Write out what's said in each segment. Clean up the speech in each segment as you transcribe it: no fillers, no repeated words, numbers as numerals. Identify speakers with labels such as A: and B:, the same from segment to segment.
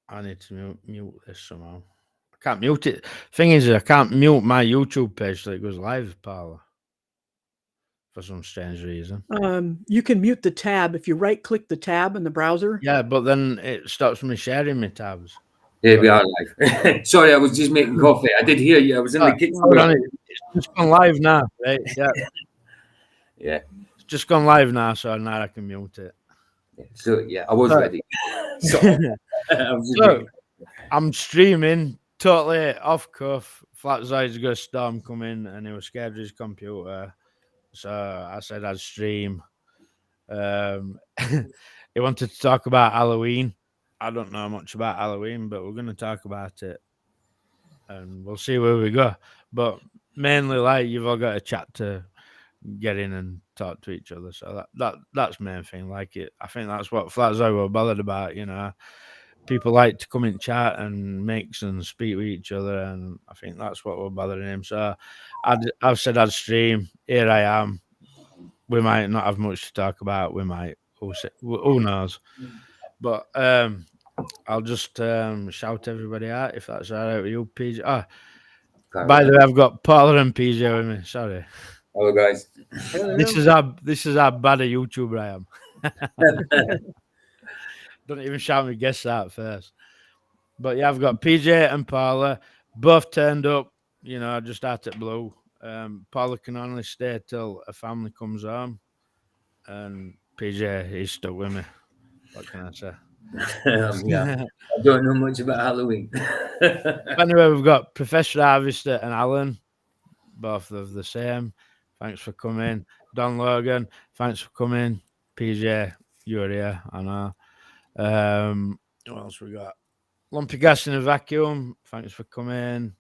A: I need to mute this somehow. I can't mute it. Thing is, I can't mute my YouTube page so it goes live, Paula, for some strange reason.
B: You can mute the tab if you right-click the tab in the browser.
A: Yeah, but then it stops me sharing my tabs.
C: Here we
A: So,
C: are live. Sorry, I was just making coffee. I did hear you. I was in the kitchen.
A: hold on, it's just gone live now, right? Yeah,
C: Yeah.
A: it's just gone live now, so now I can mute it.
C: So yeah, I was
A: So-
C: ready. So, I was just
A: So,
C: making-
A: I'm streaming totally off cuff. Flatzoid's got a storm coming, and he was scared of his computer, so I said I'd stream. He wanted to talk about Halloween. I don't know much about Halloween, but we're going to talk about it, and we'll see where we go. But mainly, like, you've all got a chat to get in and talk to each other. So that's main thing. Like it, I think that's what Flatzoid were bothered about. You know, people like to come in chat and mix and speak with each other, and I think that's what we're bothering him. So I've said I'd stream. Here I am. We might not have much to talk about. We might. Who knows? But I'll just shout everybody out if that's all right with you, PJ. Oh, by the way, I've got Paula and PJ with me. Sorry.
C: Hello, guys.
A: This is how bad a YouTuber I am. Don't even shout me guess that first. But yeah, I've got PJ and Paula both turned up, you know, just out at blue. Paula can only stay till a family comes home, and PJ he's stuck with me. What can I say?
C: Yeah, I don't know much about Halloween.
A: Anyway, we've got Professor Harvester and Alan, both of the same. Thanks for coming. Don Logan, thanks for coming. PJ, you're here, I know. What else we got? Lumpy Gas in a Vacuum, thanks for coming.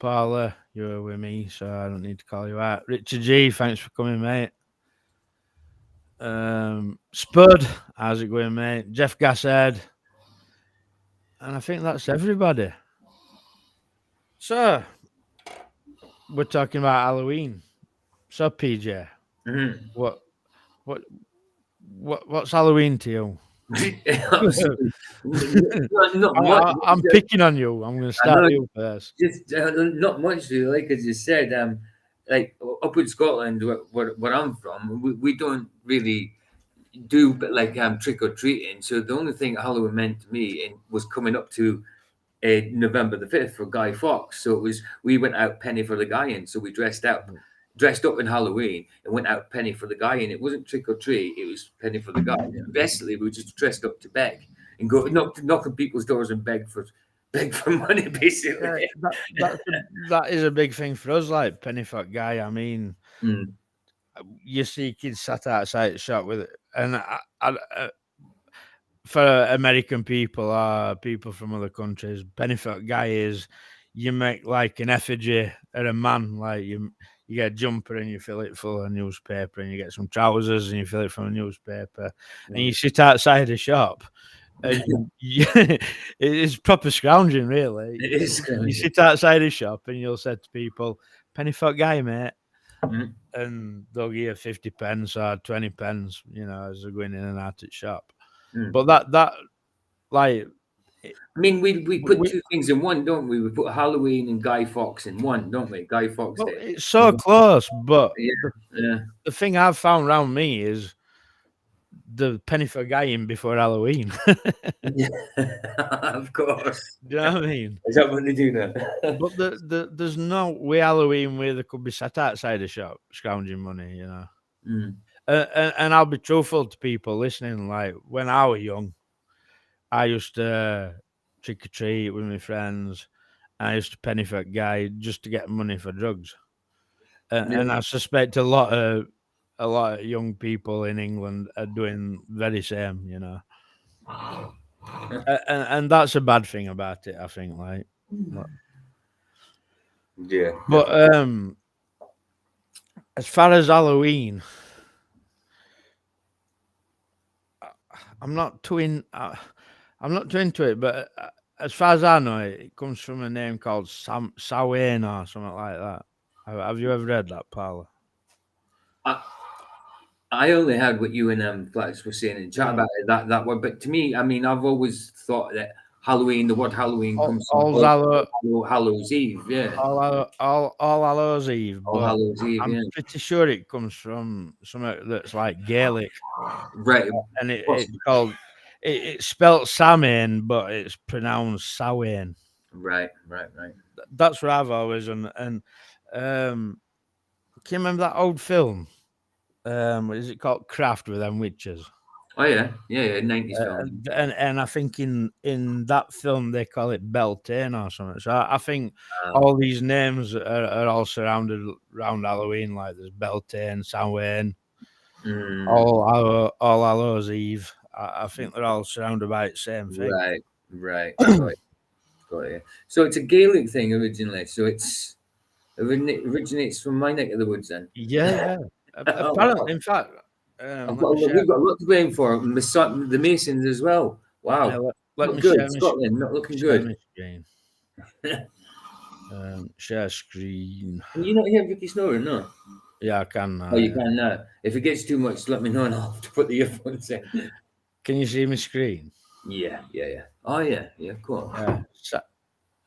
A: Paula, you're with me, so I don't need to call you out. Richard G, thanks for coming, mate. Spud, how's it going, mate? Jeff Gasshead. And I think that's everybody. So, we're talking about Halloween. So, PJ,
C: Mhm.
A: what's Halloween to you?
C: Not much.
A: I'm picking on you. I'm going to start with you first.
C: Just not much really, like as you said. Like up in Scotland, where I'm from, we don't really do like trick or treating. So the only thing Halloween meant to me was coming up to November the 5th for Guy Fawkes. So it was we went out penny for the guy in. So we dressed up in Halloween and went out penny for the guy in. It wasn't trick or treat; it was penny for the guy. Basically, we were just dressed up to beg and go knock on people's doors and beg for money. Basically,
A: that is a big thing for us. Like penny for guy. I mean, you see kids sat outside the shop with it, and for American people or people from other countries, benefit guy is you make like an effigy or a man, like you get a jumper and you fill it full of newspaper, and you get some trousers and you fill it from a newspaper, and you sit outside the shop. And it's proper scrounging, really.
C: It is scrounging.
A: You sit outside the shop and you'll say to people, "Penny for guy, mate." And they'll give you 50 pence or 20 pence, you know, as they're going in and out of the shop. But that like,
C: I mean, we put two things in one, don't we? We put Halloween and Guy Fawkes in one, don't we? Guy Fawkes
A: well,
C: Day.
A: it's so close, but
C: Yeah.
A: the thing I've found around me is the penny for guy in before Halloween.
C: Yeah, of course.
A: Do you know what I mean?
C: Is that what they do now?
A: But there's no way Halloween where they could be sat outside the shop scrounging money, you know. And I'll be truthful to people listening. Like when I was young, I used to trick or treat with my friends. I used to penny for a guy just to get money for drugs. And I suspect a lot of young people in England are doing very same, you know. And that's a bad thing about it, I think. Like,
C: yeah.
A: But as far as Halloween, I'm not too into it. But as far as I know, it comes from a name called Samhain or something like that. Have you ever read that, Paula?
C: I only heard what you and Flex were saying in chat
A: Yeah.
C: about it, that one. But to me, I mean, I've always thought that Halloween, the word Halloween comes from
A: All Hallow,
C: Hallows Eve, yeah.
A: All Hallows Eve,
C: All
A: but
C: Hallows Eve,
A: I'm
C: yeah.
A: pretty sure it comes from something that's like Gaelic,
C: Right.
A: and it's called it's spelt Samhain, but it's pronounced Samhain.
C: Right.
A: That's what I've always done. And can you remember that old film? What is it called? Craft with them witches.
C: Oh yeah, 90s film.
A: And I think in that film they call it Beltane or something. So I think
C: Um,
A: all these names are all surrounded around Halloween. Like there's Beltane, Samhain, all Hallows Eve. I think they're all surrounded by the same thing.
C: right. Got it. So it's a Gaelic thing originally. So it's originates from my neck of the woods then.
A: Yeah.
C: Oh,
A: Apparently,
C: wow.
A: in fact, let me share.
C: We've got a lot to blame for the Masons as well.
A: Yeah,
C: Wow,
A: let
C: not
A: me
C: good. Scotland not looking
A: share
C: good.
A: my screen. Share screen.
C: Can you not hear Vicky snoring? No.
A: Yeah, I can.
C: Oh, you can now. If it gets too much, let me know and I'll have to put the earphones in.
A: Can you see my screen?
C: Yeah. Oh yeah, cool.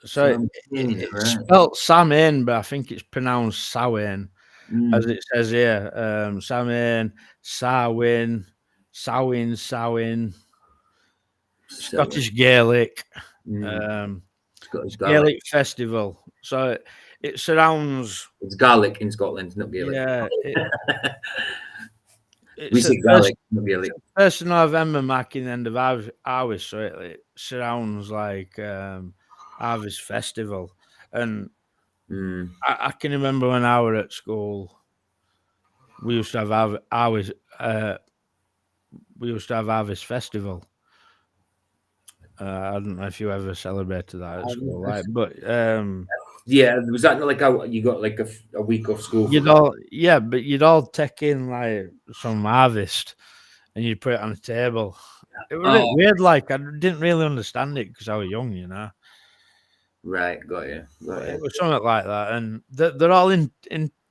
A: So it's spelled Samhain, but I think it's pronounced Samhain, as it says here. Samhain, Samhain, Scottish Gaelic,
C: Scottish
A: Gaelic festival. So it surrounds.
C: It's Gaelic in Scotland, not Gaelic.
A: Yeah,
C: we
A: it's
C: say Gaelic, not Gaelic.
A: 1st of November, marking the end of harvest, so it surrounds like harvest festival. And I can remember when I were at school, we used to have harvest festival. I don't know if you ever celebrated that at school, right? But
C: yeah, was that not like how you got like a week off school?
A: but you'd all take in like some harvest and you'd put it on a table. It was a bit weird. Like I didn't really understand it because I was young, you know.
C: Right, got you.
A: It was something like that, and they're all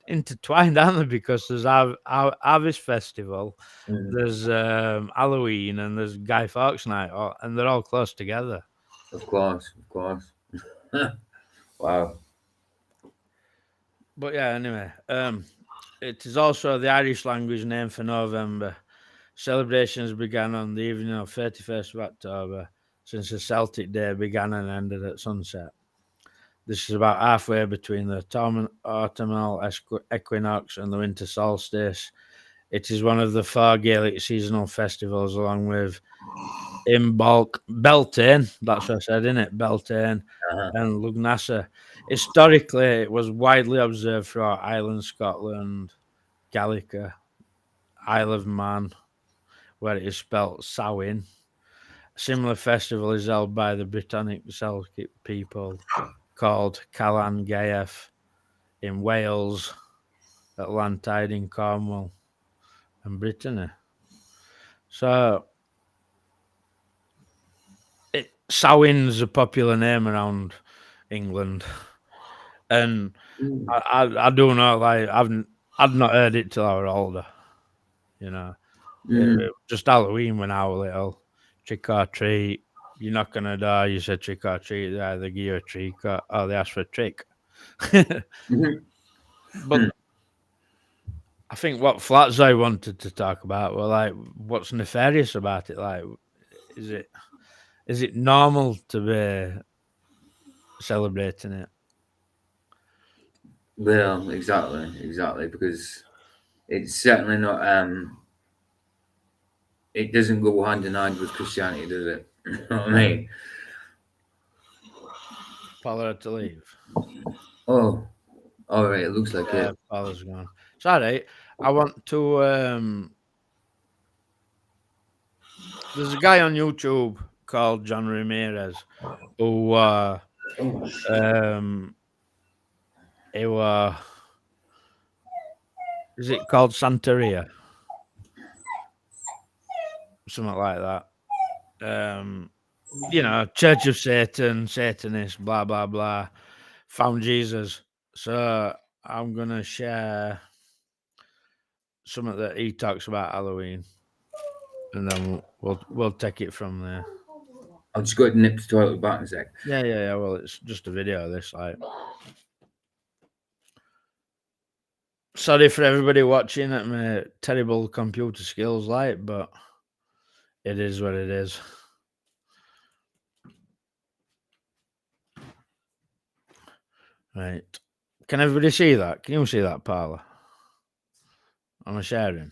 A: intertwined, aren't they? Because there's our Harvest Festival, there's Halloween, and there's Guy Fawkes Night, and they're all close together.
C: Of course. Wow.
A: But yeah, anyway, it is also the Irish language name for November. Celebrations began on the evening of 31st of October, since the Celtic Day began and ended at sunset. This is about halfway between the autumnal equinox and the winter solstice. It is one of the 4 Gaelic seasonal festivals, along with Beltane, that's what I said, isn't it? Beltane and Lugnasa. Historically, it was widely observed throughout Ireland, Scotland, Gallica, Isle of Man, where it is spelt Samhain. A similar festival is held by the Britannic Celtic people called Calan Gaeaf in Wales, at Lantide in Cornwall, and Brittany. So, Samhain's a popular name around England, and I do know, like I'd not heard it till I was older, you know. It was just Halloween when I was little. Trick or treat. You knock on a door, you say trick or treat. They either give you a treat or they ask for a trick. But I think what Flatzoid wanted to talk about were like what's nefarious about it. Like, is it normal to be celebrating it?
C: Well, exactly, because it's certainly not. It doesn't go hand in hand with Christianity, does it? You know what I mean?
A: Paula had to leave.
C: Oh, all right. It looks like it.
A: Paula's gone. Sorry, I want to. There's a guy on YouTube called John Ramirez who is it called Santeria? Something like that. You know, Church of Satan, Satanist, blah blah blah. Found Jesus. So I'm gonna share something that he talks about Halloween, and then we'll take it from there.
C: I'll just go to nip the toilet back in a sec.
A: Yeah. Well, it's just a video of this, like. Sorry for everybody watching at my terrible computer skills, like, but it is what it is. Right. Can everybody see that? Can you see that, Paula? Am I sharing?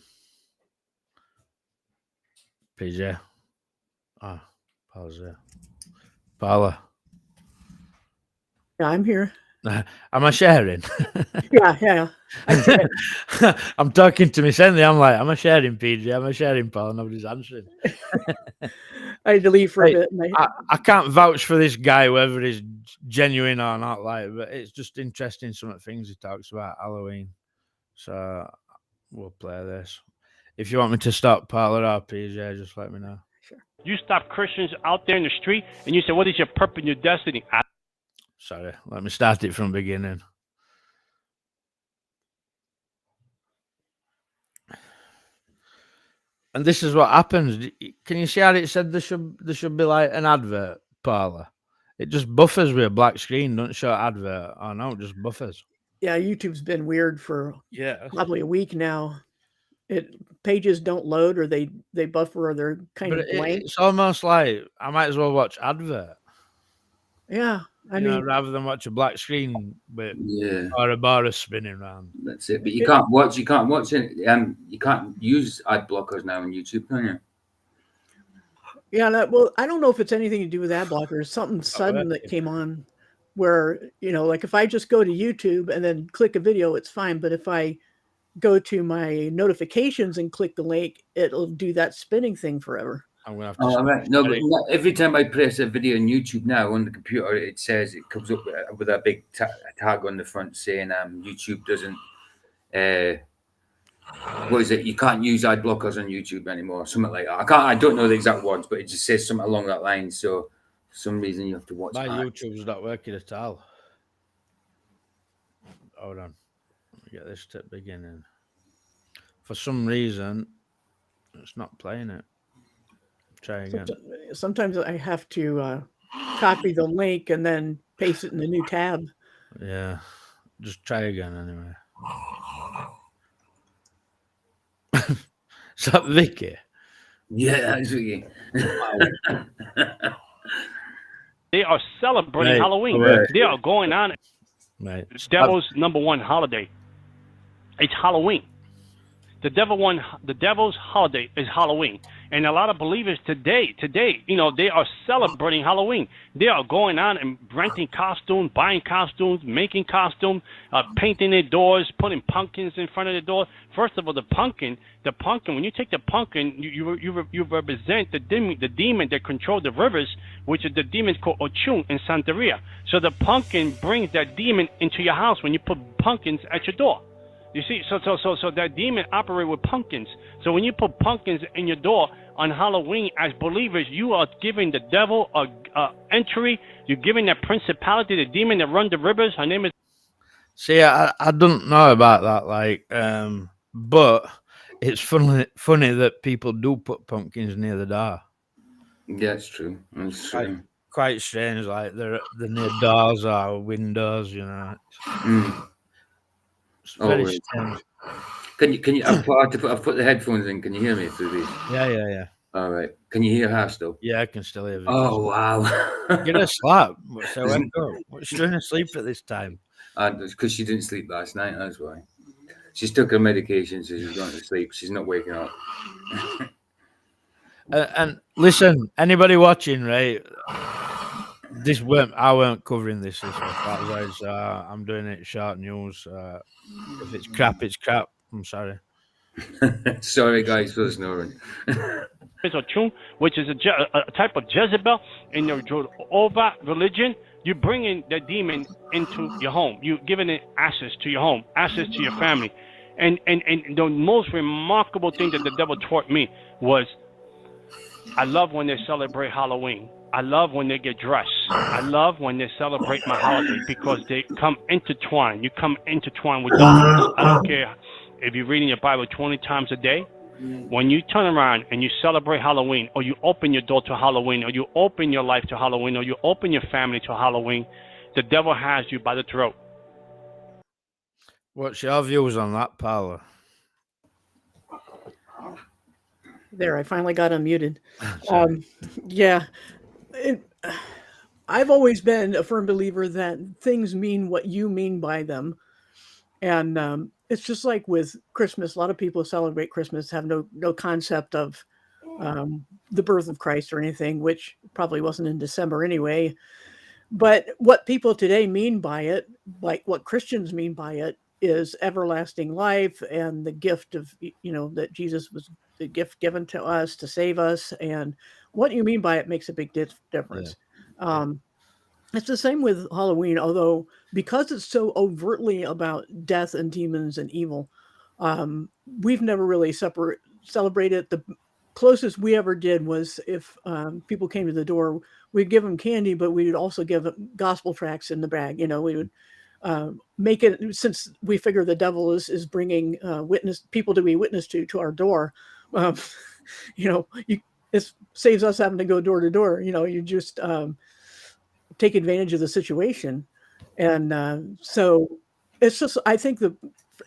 A: PJ? Ah, Paula's there. Paula?
B: Yeah, I'm here.
A: Am I sharing?
B: Yeah.
A: I'm talking to me Sandy. I'm like, am I sharing, PJ? Am I sharing, Paula? Nobody's answering.
B: I had to leave for a bit. And
A: I can't vouch for this guy, whether he's genuine or not, like, but it's just interesting some of the things he talks about Halloween. So we'll play this. If you want me to stop Paula or PJ, just let me know.
B: Sure.
D: You stop Christians out there in the street and you say, what is your purpose and your destiny?
A: Sorry, let me start it from the beginning. And this is what happens. Can you see how it said there should be like an advert, Paula? It just buffers with a black screen, don't show advert. Oh no, it just buffers.
B: Yeah, YouTube's been weird for probably a week now. Pages don't load, or they buffer, or they're kind of blank.
A: It's almost like I might as well watch advert.
B: Yeah, I mean,
A: rather than watch a black screen with a bar spinning around.
C: That's it. But you can't watch it. You can't use ad blockers now on YouTube, can you?
B: Yeah, well, I don't know if it's anything to do with ad blockers. Something sudden that came on, where like if I just go to YouTube and then click a video, it's fine. But if I go to my notifications and click the link, it'll do that spinning thing forever.
A: I'm gonna have to.
C: No, but every time I press a video on YouTube now on the computer, it says it comes up with a big tag on the front saying YouTube doesn't. What is it? You can't use ad blockers on YouTube anymore. Something like that. I don't know the exact words, but it just says something along that line. So for some reason you have to watch.
A: My YouTube's not working at all. Hold on. Let me get this to the beginning. For some reason, it's not playing it. Try again.
B: Sometimes I have to copy the link and then paste it in the new tab.
A: Yeah. Just try again anyway. Is that Vicky?
C: Yeah, that's Vicky.
D: They are celebrating Halloween. They are going on it.
A: Right.
D: The devil's #1 holiday. It's Halloween. The devil's holiday is Halloween. And a lot of believers today, they are celebrating Halloween. They are going on and renting costumes, buying costumes, making costumes, painting their doors, putting pumpkins in front of the door. First of all, the pumpkin, when you take the pumpkin, you represent the demon that controls the rivers, which is the demon called Ochun in Santeria. So the pumpkin brings that demon into your house when you put pumpkins at your door. You see, so that demon operates with pumpkins. So when you put pumpkins in your door on Halloween, as believers, you are giving the devil a entry. You're giving that principality, the demon that runs the rivers. Her name is.
A: See, I don't know about that, but it's funny that people do put pumpkins near the door.
C: Yeah, it's true. It's true.
A: Quite strange, like they're near doors or windows, It's very strange.
C: Can you? I've put the headphones in. Can you hear me through these?
A: Yeah.
C: All right. Can you hear her still?
A: Yeah, I can still hear you.
C: Oh wow!
A: Get a slap. So wake up. What's she doing asleep at this time?
C: Because she didn't sleep last night. That's why. She's took her medication, so she's going to sleep. She's not waking up.
A: And listen, anybody watching, right? I weren't covering this week. I'm doing it short news. If it's crap, it's crap. I'm sorry.
C: Sorry, guys, for snoring.
D: Ochun, which is a type of Jezebel in the Jehovah religion. You're bringing the demon into your home. You're giving it access to your home, access to your family. And the most remarkable thing that the devil taught me was, I love when they celebrate Halloween. I love when they get dressed. I love when they celebrate my holiday because they come intertwined. You come intertwined with darkness. I don't care if you're reading your Bible 20 times a day, when you turn around and you celebrate Halloween, or you open your door to Halloween, or you open your life to Halloween, or you open your family to Halloween, the devil has you by the throat.
A: What's your views on that, Paula?
B: There, I finally got unmuted.
A: Sorry.
B: Yeah, I've always been a firm believer that things mean what you mean by them, and it's just like with Christmas. A lot of people who celebrate Christmas have no concept of the birth of Christ or anything, which probably wasn't in December anyway. But what people today mean by it, like what Christians mean by it, is everlasting life and the gift of, that Jesus was the gift given to us to save us. And what you mean by it makes a big difference. It's the same with Halloween, although because it's so overtly about death and demons and evil, we've never really celebrated. The closest we ever did was if people came to the door, we'd give them candy, but we'd also give them gospel tracts in the bag. We would make it, since we figure the devil is bringing people to be witness to our door. It saves us having to go door to door. You just take advantage of the situation. And so it's just, I think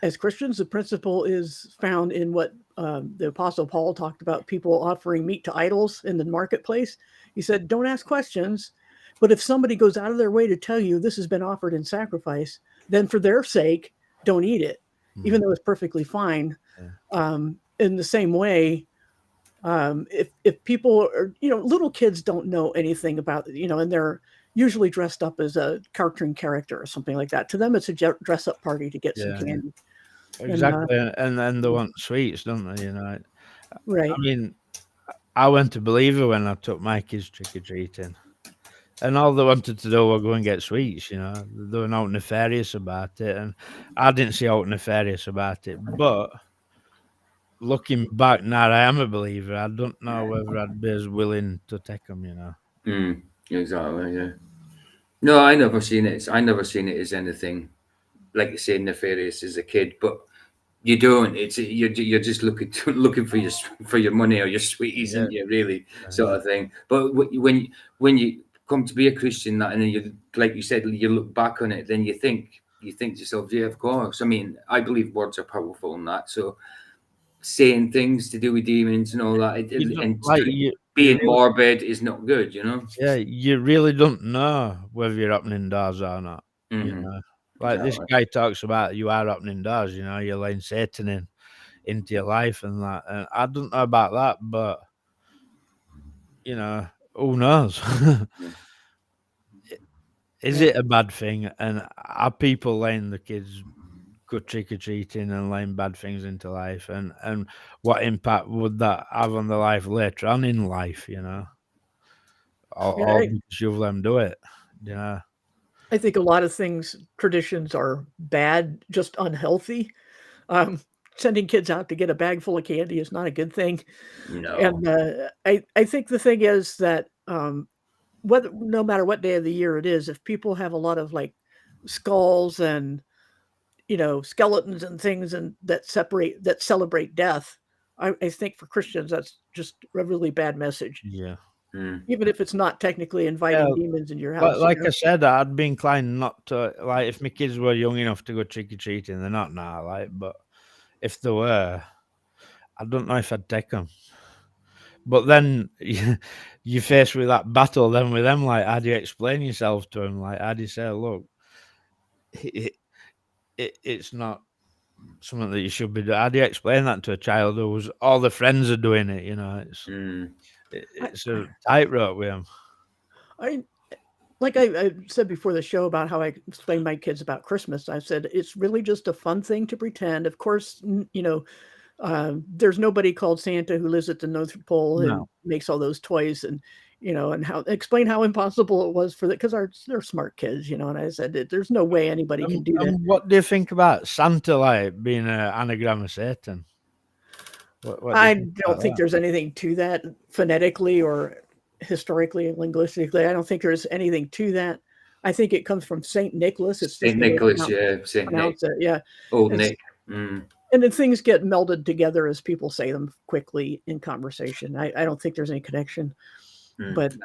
B: as Christians, the principle is found in what the Apostle Paul talked about, people offering meat to idols in the marketplace. He said, don't ask questions, but if somebody goes out of their way to tell you this has been offered in sacrifice, then for their sake, don't eat it, even though it's perfectly fine. In the same way, if people are, little kids don't know anything about, and they're usually dressed up as a cartoon character or something like that. To them, it's a dress up party to get some candy.
A: Exactly. And then they want sweets, don't they?
B: Right.
A: I mean, I went to Believer when I took my kids trick-or-treating. And all they wanted to do was go and get sweets, They were not nefarious about it. And I didn't see out nefarious about it. But looking back now, I am a believer. I don't know whether I'd be as willing to take them,
C: Exactly, yeah. No, I never seen it as anything, like you say, nefarious as a kid. But you don't. You're just looking for your money or your sweeties, and you really sort of thing. But when you come to be a Christian, and then you, like you said, you look back on it, then you think to yourself, yeah, of course. I mean, I believe words are powerful in that. So saying things to do with demons and all that, being morbid is not good,
A: Yeah, you really don't know whether you're opening doors or not. Like this guy talks about, you are opening doors. You're letting Satan into your life and that. And I don't know about that, but who knows? Is it a bad thing? And are people letting the kids go trick-or-treating and letting bad things into life? And what impact would that have on their life later on in life, Or because you let them do it,
B: I think a lot of traditions are bad, just unhealthy. Sending kids out to get a bag full of candy is not a good thing.
C: No.
B: And I think the thing is that no matter what day of the year it is, if people have a lot of like skulls and skeletons and things and that celebrate death, I think for Christians that's just a really bad message.
A: Yeah.
B: Even if it's not technically inviting demons in your house.
A: Like I said, I'd be inclined not to, like, if my kids were young enough to go trick-or-treating. They're not now, but if they were, I don't know if I'd take them. But then you're faced with that battle then with them, like, how do you explain yourself to them? Like, how do you say, look, it's not something that you should be doing? How do you explain that to a child who's all the friends are doing it? It's a tightrope with them.
B: Like I said before the show about how I explain my kids about Christmas, I said it's really just a fun thing to pretend. Of course, there's nobody called Santa who lives at the North Pole and makes all those toys, and and explain how impossible it was for that, because they're smart kids, and I said there's no way anybody can do that.
A: What do you think about Santa, like, being an anagram of Satan?
B: I don't think there's anything to that phonetically or historically and linguistically. I don't think there's anything to that. I think it comes from Saint Nicholas. It's
C: Saint Nicholas,
B: Saint Nick.
C: Yeah. Old
B: Nick. And then things get melded together as people say them quickly in conversation. I don't think there's any connection. But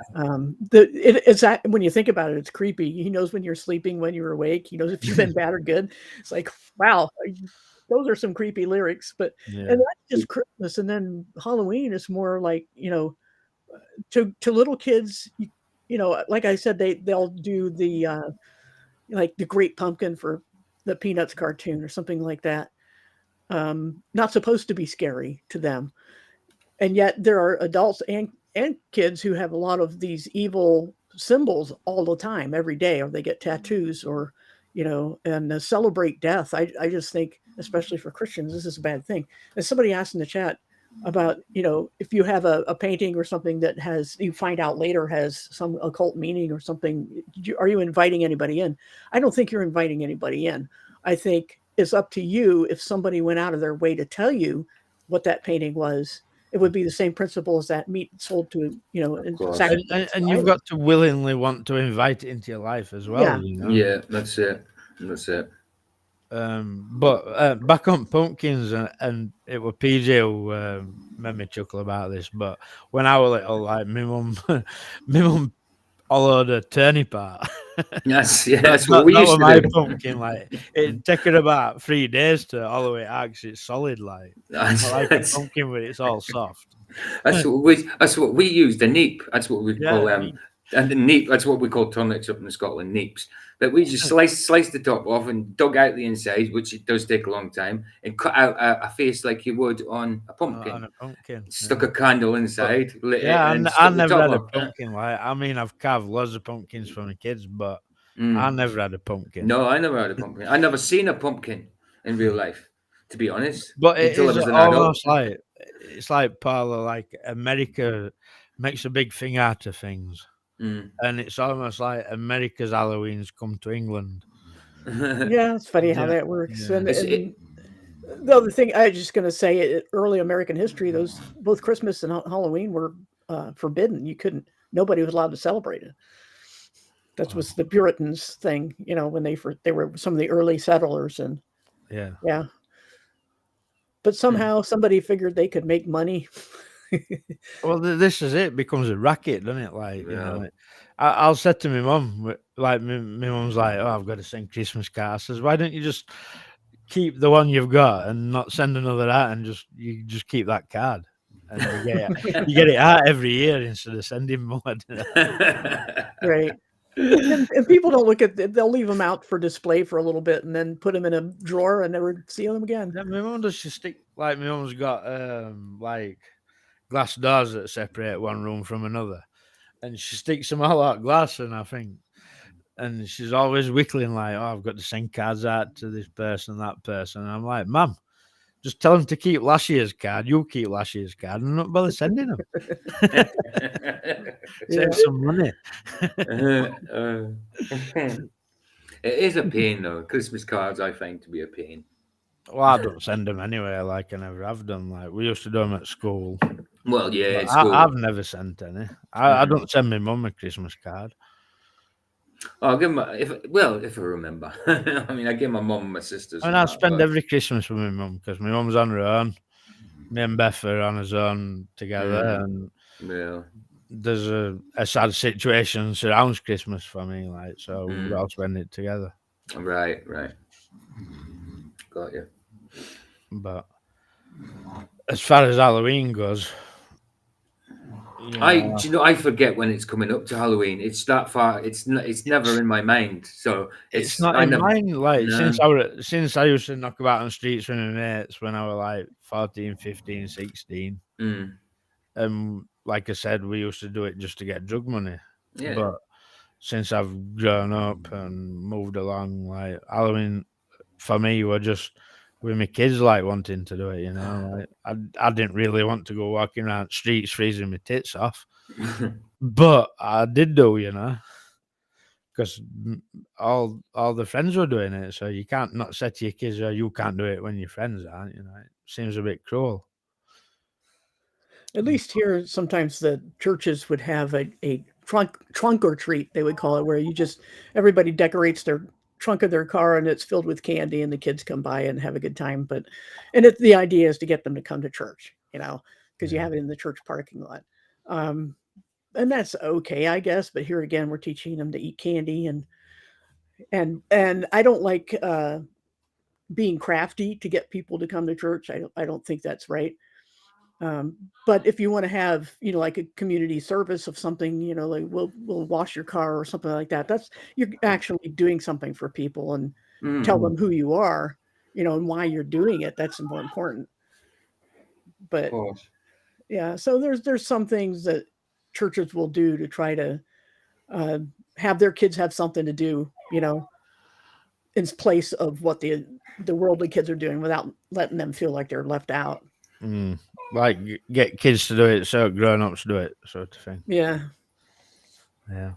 B: it's that when you think about it, it's creepy. He knows when you're sleeping, when you're awake. He knows if you've been bad or good. It's like, wow, those are some creepy lyrics. But
A: Yeah.
B: and that's just Christmas, and then Halloween is more like to little kids. Like I said, they'll do the like the Great Pumpkin for the Peanuts cartoon or something like that. Not supposed to be scary to them, and yet there are adults and kids who have a lot of these evil symbols all the time, every day, or they get tattoos, or and celebrate death. I just think, especially for Christians, this is a bad thing. As somebody asked in the chat about if you have a painting or something that has you find out later has some occult meaning or something, are you inviting anybody in? I don't think you're inviting anybody in. I think it's up to you. If somebody went out of their way to tell you what that painting was, it would be the same principle as that meat sold to
A: and you've got to willingly want to invite it into your life as well.
B: Yeah,
C: yeah, that's it.
A: But back on pumpkins, and it was PJ who made me chuckle about this. But when I was little, like my mum hollowed a turnip out.
C: That's what we
A: that
C: used
A: was
C: to
A: my
C: do.
A: pumpkin. Like it taken about 3 days to hollow it out 'cause it's solid. Like I like a pumpkin when it's all soft.
C: That's what we use. The neep. That's what we call them.
A: neep.
C: And the neep. That's what we call turnips up in Scotland. Neeps. But we just slice the top off and dug out the inside, which it does take a long time, and cut out a face like you would on a pumpkin.
A: On a pumpkin.
C: Stuck a candle inside. Lit
A: Yeah,
C: it, and
A: I
C: stuck the
A: never
C: top
A: had a
C: off.
A: pumpkin. Like I mean, I've carved loads of pumpkins for my kids, but I never had a pumpkin.
C: No, I never had a pumpkin. I never seen a pumpkin in real life, to be honest.
A: But it
C: until
A: is
C: I was an
A: almost
C: adult.
A: like it's like Paula, like America makes a big thing out of things, and it's almost like America's Halloween's come to England.
B: Yeah, it's funny how that works.
A: Yeah.
B: And the other thing I was just going to say, early American history, those both Christmas and Halloween were forbidden. Nobody was allowed to celebrate it. That was the Puritans thing, when they were some of the early settlers, and yeah. But somehow somebody figured they could make money.
A: Well, this is it. Becomes a racket, doesn't it? Like I'll say to my mum, like my mum's like, "Oh, I've got to send Christmas cards." I says, "Why don't you just keep the one you've got and not send another out, and you just keep that card, and you get it out every year instead of sending more."
B: Right. And people don't look at they'll leave them out for display for a little bit and then put them in a drawer and never see them again.
A: Yeah, my mum does. She stick like my mum's got like glass doors that separate one room from another, and she sticks them all out glass. And I think, and she's always wiggling like, "Oh, I've got to send cards out to this person, that person." And I'm like, "Mum, just tell them to keep last year's card. You keep last year's card, and not bother sending them. Save some money."
C: It is a pain, though. Christmas cards, I find to be a pain.
A: Well, I don't send them anyway. Like I never have done. Like we used to do them at school.
C: Well, yeah, at school.
A: I've never sent any. I don't send my mum a Christmas card.
C: I'll give them if I remember. I mean, I give my mum and my sisters.
A: And I spend every Christmas with my mum because my mum's on her own. Me and Beth are on his own together, and there's a sad situation surrounds Christmas for me. Like so, we all spend it together.
C: Right. Got you.
A: But as far as Halloween goes,
C: I forget when it's coming up to Halloween. It's that far. It's never in my mind. So
A: it's not in mine. Like since I used to knock about on streets with my mates when I was like 14, 15, 16. Like I said, we used to do it just to get drug money.
C: Yeah.
A: But since I've grown up and moved along, like Halloween for me were just with my kids like wanting to do it, Like I didn't really want to go walking around streets freezing my tits off, but I did do, because all the friends were doing it, so you can't not say to your kids, "Oh, you can't do it" when your friends aren't. It seems a bit cruel.
B: At least here, sometimes the churches would have a trunk or treat, they would call it, where everybody decorates their trunk of their car and it's filled with candy and the kids come by and have a good time. The idea is to get them to come to church, because you
A: Yeah.
B: have it in the church parking lot. And that's okay, I guess. But here again, we're teaching them to eat candy and I don't like being crafty to get people to come to church. I don't think that's right. But if you want to have, like a community service of something, like we'll wash your car or something like that. That's you're actually doing something for people and tell them who you are, and why you're doing it. That's more important.
C: Of
B: But
C: course.
B: yeah, so there's some things that churches will do to try to uh, have their kids have something to do, in place of what the worldly kids are doing without letting them feel like they're left out.
A: Like get kids to do it so grown-ups do it, sort of thing.
B: Yeah.
A: Yeah.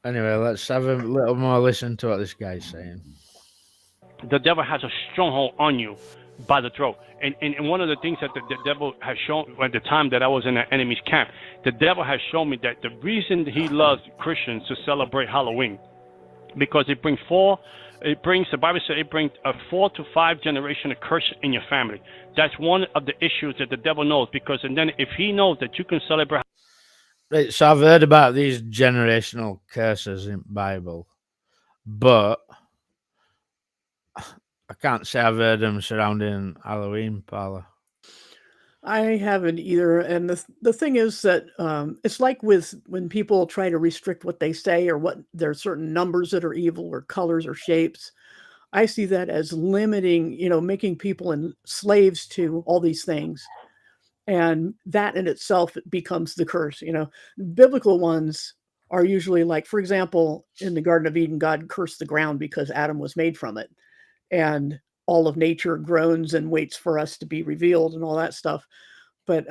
A: Anyway, let's have a little more listen to what this guy's saying.
D: The devil has a stronghold on you by the throat. And one of the things that the devil has shown at the time that I was in the enemy's camp, the devil has shown me that the reason he loves Christians to celebrate Halloween, because the Bible says it brings a 4 to 5 generation of curse in your family. That's one of the issues that the devil knows, because and then if he knows that you can celebrate.
A: Right, so I've heard about these generational curses in Bible, but I can't say I've heard them surrounding Halloween, Paula.
B: I haven't either. And the thing is that it's like when people try to restrict what they say or what there are certain numbers that are evil or colors or shapes. I see that as limiting, making people slaves to all these things. And that in itself becomes the curse. Biblical ones are usually like, for example, in the Garden of Eden, God cursed the ground because Adam was made from it. And all of nature groans and waits for us to be revealed and all that stuff. But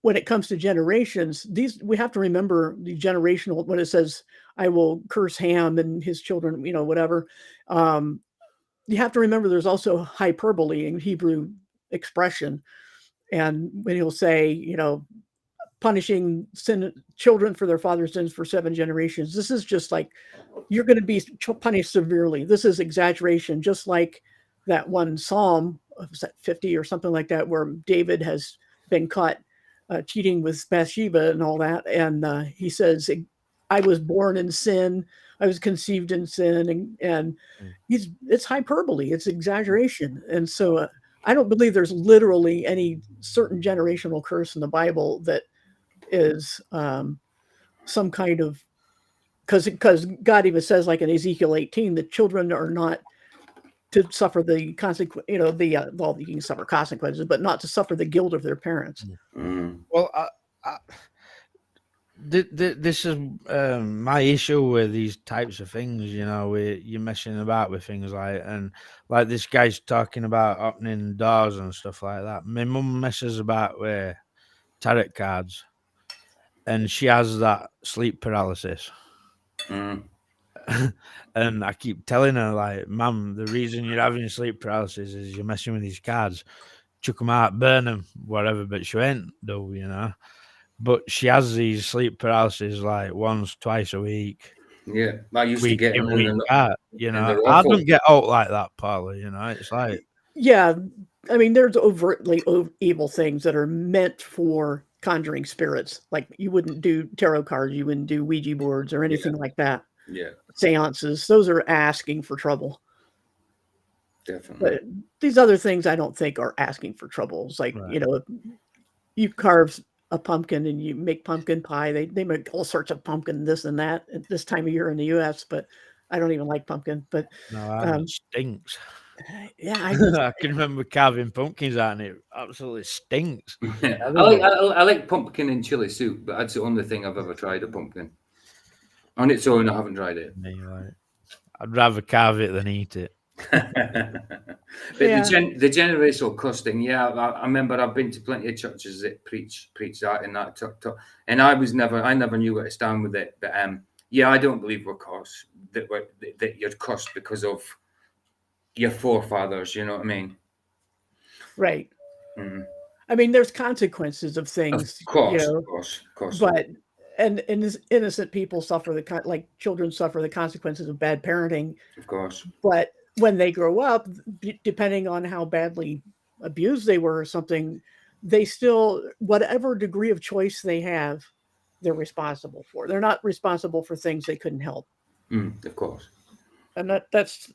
B: when it comes to generations, we have to remember the generational, when it says, I will curse Ham and his children, whatever. You have to remember there's also hyperbole in Hebrew expression. And when he'll say, punishing children for their father's sins for 7 generations, this is just like, you're going to be punished severely. This is exaggeration, just like that one Psalm, was that 50 or something like that, where David has been caught cheating with Bathsheba and all that. And he says, I was born in sin. I was conceived in sin. And it's hyperbole. It's exaggeration. And so I don't believe there's literally any certain generational curse in the Bible that is some kind of, because God even says, like in Ezekiel 18, the children are not to suffer the consequence, well, you can suffer consequences, but not to suffer the guilt of their parents.
A: Well, this is my issue with these types of things. You're messing about with things like this guy's talking about opening doors and stuff like that. My mum messes about with tarot cards, and she has that sleep paralysis. And I keep telling her, like, Mum, the reason you're having sleep paralysis is you're messing with these cards. Chuck them out, burn them, whatever. But she ain't do. But she has these sleep paralysis like once, twice a week.
C: Yeah, I used to
A: Week
C: get
A: in,
C: them
A: week out. I
C: raffle.
A: don't get out like that, Paula. It's like,
B: Yeah, I mean, there's overtly evil things that are meant for conjuring spirits. Like you wouldn't do tarot cards, you wouldn't do Ouija boards or anything like that.
C: Yeah,
B: Seances, those are asking for trouble.
C: definitely.
B: But these other things I don't think are asking for trouble. It's like,
A: Right.
B: You carve a pumpkin and you make pumpkin pie. They make all sorts of pumpkin, this and that at this time of year in the US, but I don't even like pumpkin. But
A: no, it stinks.
B: yeah,
A: I can remember carving pumpkins out, and it absolutely stinks.
C: I like pumpkin and chili soup, but that's the only thing I've ever tried a pumpkin. On its own, I haven't tried it.
A: I'd rather carve it than eat it.
C: But the generational curse thing, I remember I've been to plenty of churches that preach that and that and I never knew where to stand with it. But I don't believe we're cursed, that you're cursed because of your forefathers. You know what I mean?
B: Right. I mean, there's consequences of things,
C: Of course.
B: but and innocent people suffer like children suffer the consequences of bad parenting.
C: Of course.
B: But when they grow up, depending on how badly abused they were or something, they still, whatever degree of choice they have, they're responsible for. They're not responsible for things they couldn't help.
C: Of course.
B: And that's,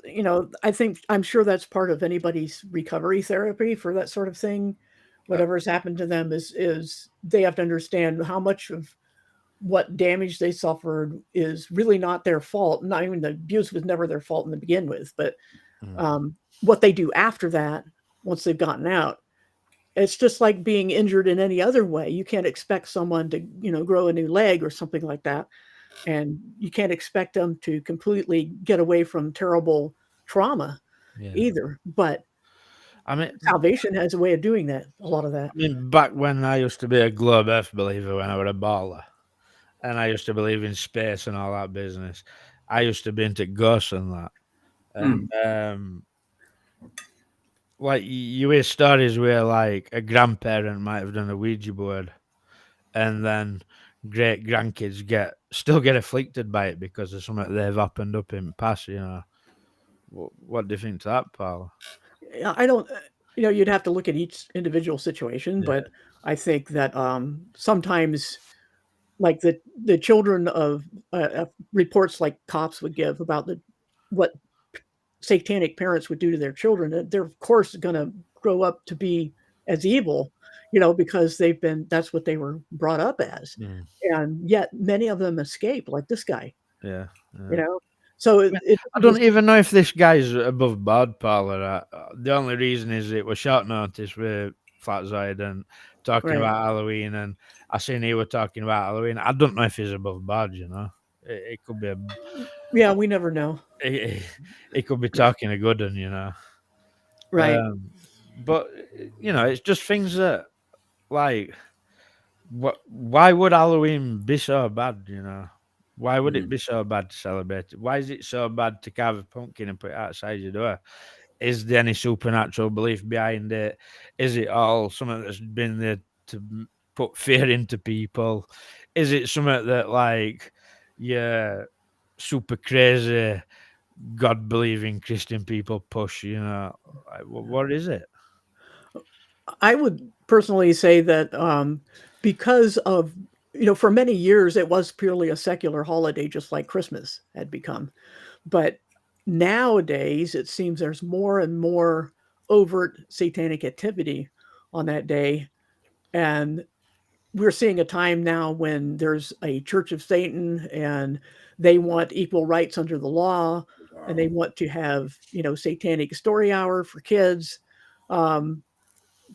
B: I think, I'm sure that's part of anybody's recovery therapy for that sort of thing. Whatever has happened to them is they have to understand how much of what damage they suffered is really not their fault. Not even the abuse was never their fault in the begin with, but what they do after that, once they've gotten out, it's just like being injured in any other way. You can't expect someone to, grow a new leg or something like that. And you can't expect them to completely get away from terrible trauma either. But
A: I mean,
B: salvation has a way of doing that, a lot of that.
A: I mean, back when I used to be a globe Earth believer when I was a baller, and I used to believe in space and all that business, I used to be into ghosts and that. And like you hear stories where like a grandparent might have done a Ouija board, and then great grandkids still get afflicted by it because of something they've happened up in the past. What do you think to that, pal?
B: I don't, you'd have to look at each individual situation, but I think that sometimes, like the children of reports like cops would give about what satanic parents would do to their children, they're of course going to grow up to be as evil, because that's what they were brought up as, and yet many of them escape, like this guy.
A: Yeah.
B: So
A: I don't even know if this guy's above bad, pal. The only reason is it was short notice with Flatzoid and talking about Halloween, and I seen he were talking about Halloween. I don't know if he's above bad. It could be.
B: Yeah, we never know.
A: He could be talking a good one.
B: Right.
A: But it's just things that like. Why would Halloween be so bad? Why would it be so bad to celebrate it? Why is it so bad to carve a pumpkin and put it outside your door? Is there any supernatural belief behind it? Is it all something that's been there to put fear into people? Is it something that like, yeah, super crazy God believing Christian people push? What is it?
B: I would personally say that because of, for many years it was purely a secular holiday, just like Christmas had become. But nowadays it seems there's more and more overt satanic activity on that day. And we're seeing a time now when there's a Church of Satan and they want equal rights under the law, and they want to have, satanic story hour for kids.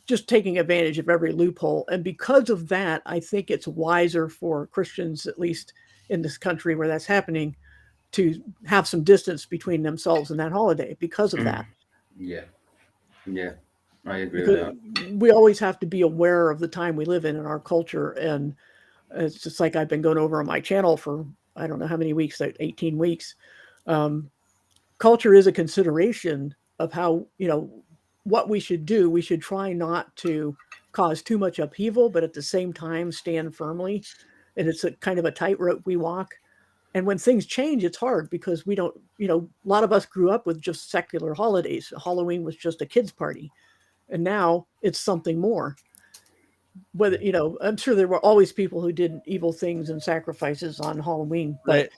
B: Just taking advantage of every loophole. And because of that, I think it's wiser for Christians, at least in this country where that's happening, to have some distance between themselves and that holiday because of that.
C: Yeah. I agree
B: Because
C: with that.
B: we always have to be aware of the time we live in our culture. And it's just like I've been going over on my channel for, I don't know how many weeks, like 18 weeks. Culture is a consideration of how, what we should do. We should try not to cause too much upheaval, but at the same time stand firmly. And it's a kind of a tightrope we walk. And when things change, it's hard because we don't, a lot of us grew up with just secular holidays. Halloween was just a kid's party. And now it's something more. Whether, I'm sure there were always people who did evil things and sacrifices on Halloween, but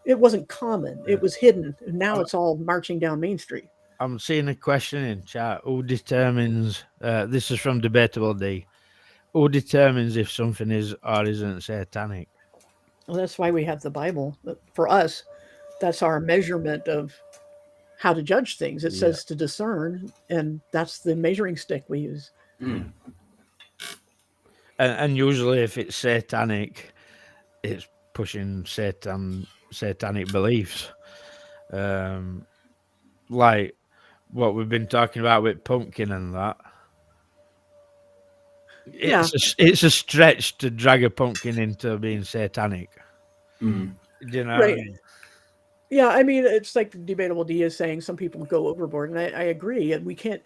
B: it wasn't common. It was hidden. And now it's all marching down Main Street.
A: I'm seeing a question in chat. Who determines? This is from Debatable D. Who determines if something is or isn't satanic?
B: Well, that's why we have the Bible. For us, that's our measurement of how to judge things. It says to discern, and that's the measuring stick we use.
A: And usually, if it's satanic, it's pushing satanic beliefs. Like what we've been talking about with pumpkin and that. It's a stretch to drag a pumpkin into being satanic. Do you know what I mean?
B: Yeah, I mean, it's like Debatable D is saying some people go overboard, and I agree. And we can't.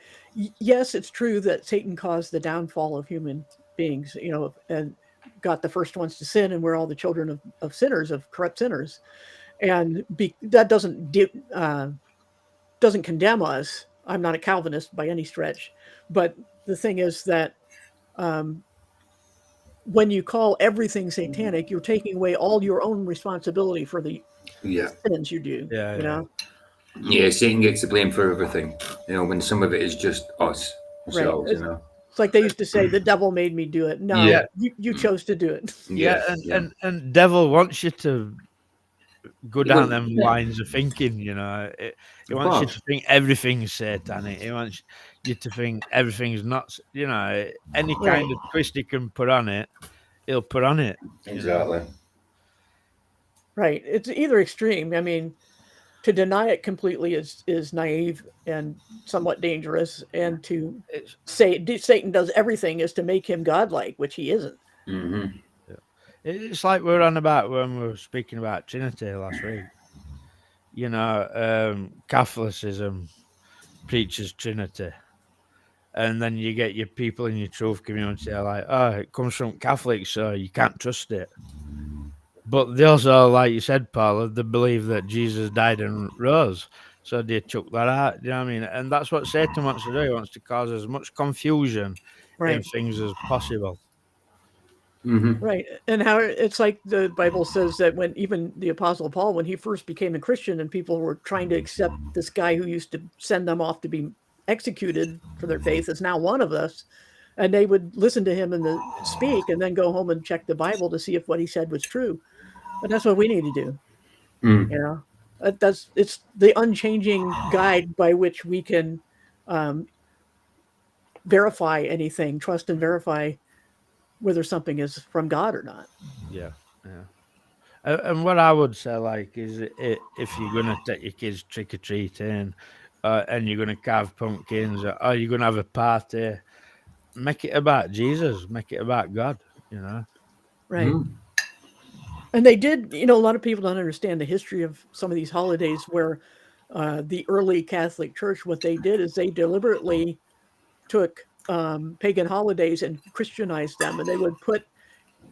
B: Yes, it's true that Satan caused the downfall of human beings, and got the first ones to sin, and we're all the children of sinners, of corrupt sinners. And that doesn't condemn us. I'm not a Calvinist by any stretch, but the thing is that um, when you call everything satanic, you're taking away all your own responsibility for the
C: Yeah.
B: sins you do.
A: Yeah,
B: You
A: yeah.
B: know,
C: Yeah, Satan gets the blame for everything. When some of it is just us
B: right?
C: ourselves.
B: It's like they used to say, "The devil made me do it." No,
C: Yeah.
B: you chose to do it.
A: Yeah,
C: Yeah.
A: and devil wants you to go down
C: Well,
A: them lines of thinking, He
C: Of
A: wants you
C: course.
A: to think everything's satanic. He wants you to think everything's not, any
B: Right.
A: kind of twist he can put on it, he'll put on it.
C: Exactly.
B: Right. It's either extreme. I mean, to deny it completely is naive and somewhat dangerous, and to
A: It's
B: say Satan does everything is to make him godlike, which he isn't.
C: Hmm.
A: it's like we were on about when we were speaking about Trinity last week. Catholicism preaches Trinity. And then you get your people in your truth community are like, oh, it comes from Catholics, so you can't trust it. But they also, like you said, Paula, they believe that Jesus died and rose. So they chuck that out. You know what I mean? And that's what Satan wants to do. He wants to cause as much confusion in
B: Right.
A: things as possible.
C: Hmm.
B: Right. And how it's like the Bible says that when even the Apostle Paul, when he first became a Christian and people were trying to accept this guy who used to send them off to be executed for their faith is now one of us, and they would listen to him and speak and then go home and check the Bible to see if what he said was true. And that's what we need to do.
C: Mm.
B: You know, it's the unchanging guide by which we can um, verify anything, trust and verify whether something is from God or not.
A: Yeah. And what I would say, like, is if you're going to take your kids trick or treating and you're going to carve pumpkins or you're going to have a party, make it about Jesus, make it about God,
B: Right.
C: Mm.
B: And they did, a lot of people don't understand the history of some of these holidays where the early Catholic Church, what they did is they deliberately took pagan holidays and Christianized them, and they would put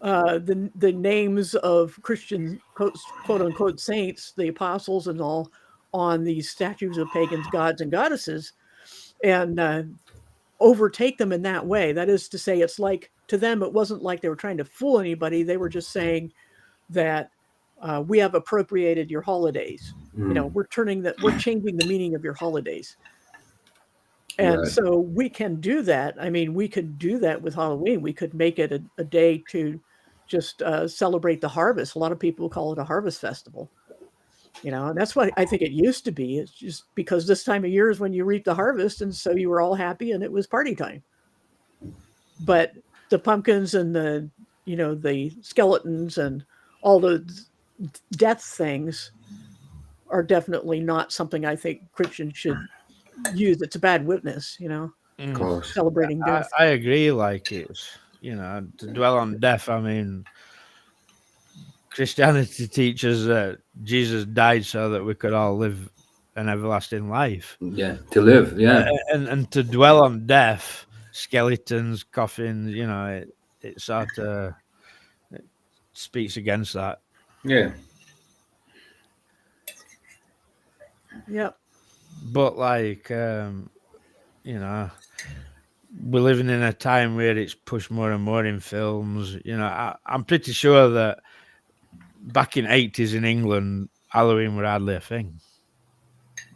B: the names of Christian quote unquote saints, the apostles and all, on these statues of pagans, gods and goddesses, and overtake them in that way. That is to say, it's like to them, it wasn't like they were trying to fool anybody. They were just saying that we have appropriated your holidays.
C: Mm.
B: We're changing the meaning of your holidays. And
C: Right.
B: so we can do that. I mean, we could do that with Halloween. We could make it a day to just celebrate the harvest. A lot of people call it a harvest festival, and that's what I think it used to be. It's just because this time of year is when you reap the harvest. And so you were all happy and it was party time. But the pumpkins and the skeletons and all the death things are definitely not something I think Christians should use. It's a bad witness,
C: Of course.
B: celebrating death.
A: I agree. Like it's to dwell on death. I mean, Christianity teaches that Jesus died so that we could all live an everlasting life.
C: Yeah. To live. Yeah.
A: And to dwell on death, skeletons, coffins, it sort of it speaks against that.
C: Yeah.
B: Yep.
A: But like, we're living in a time where it's pushed more and more in films. I'm pretty sure that back in 80s in England, Halloween were hardly a thing.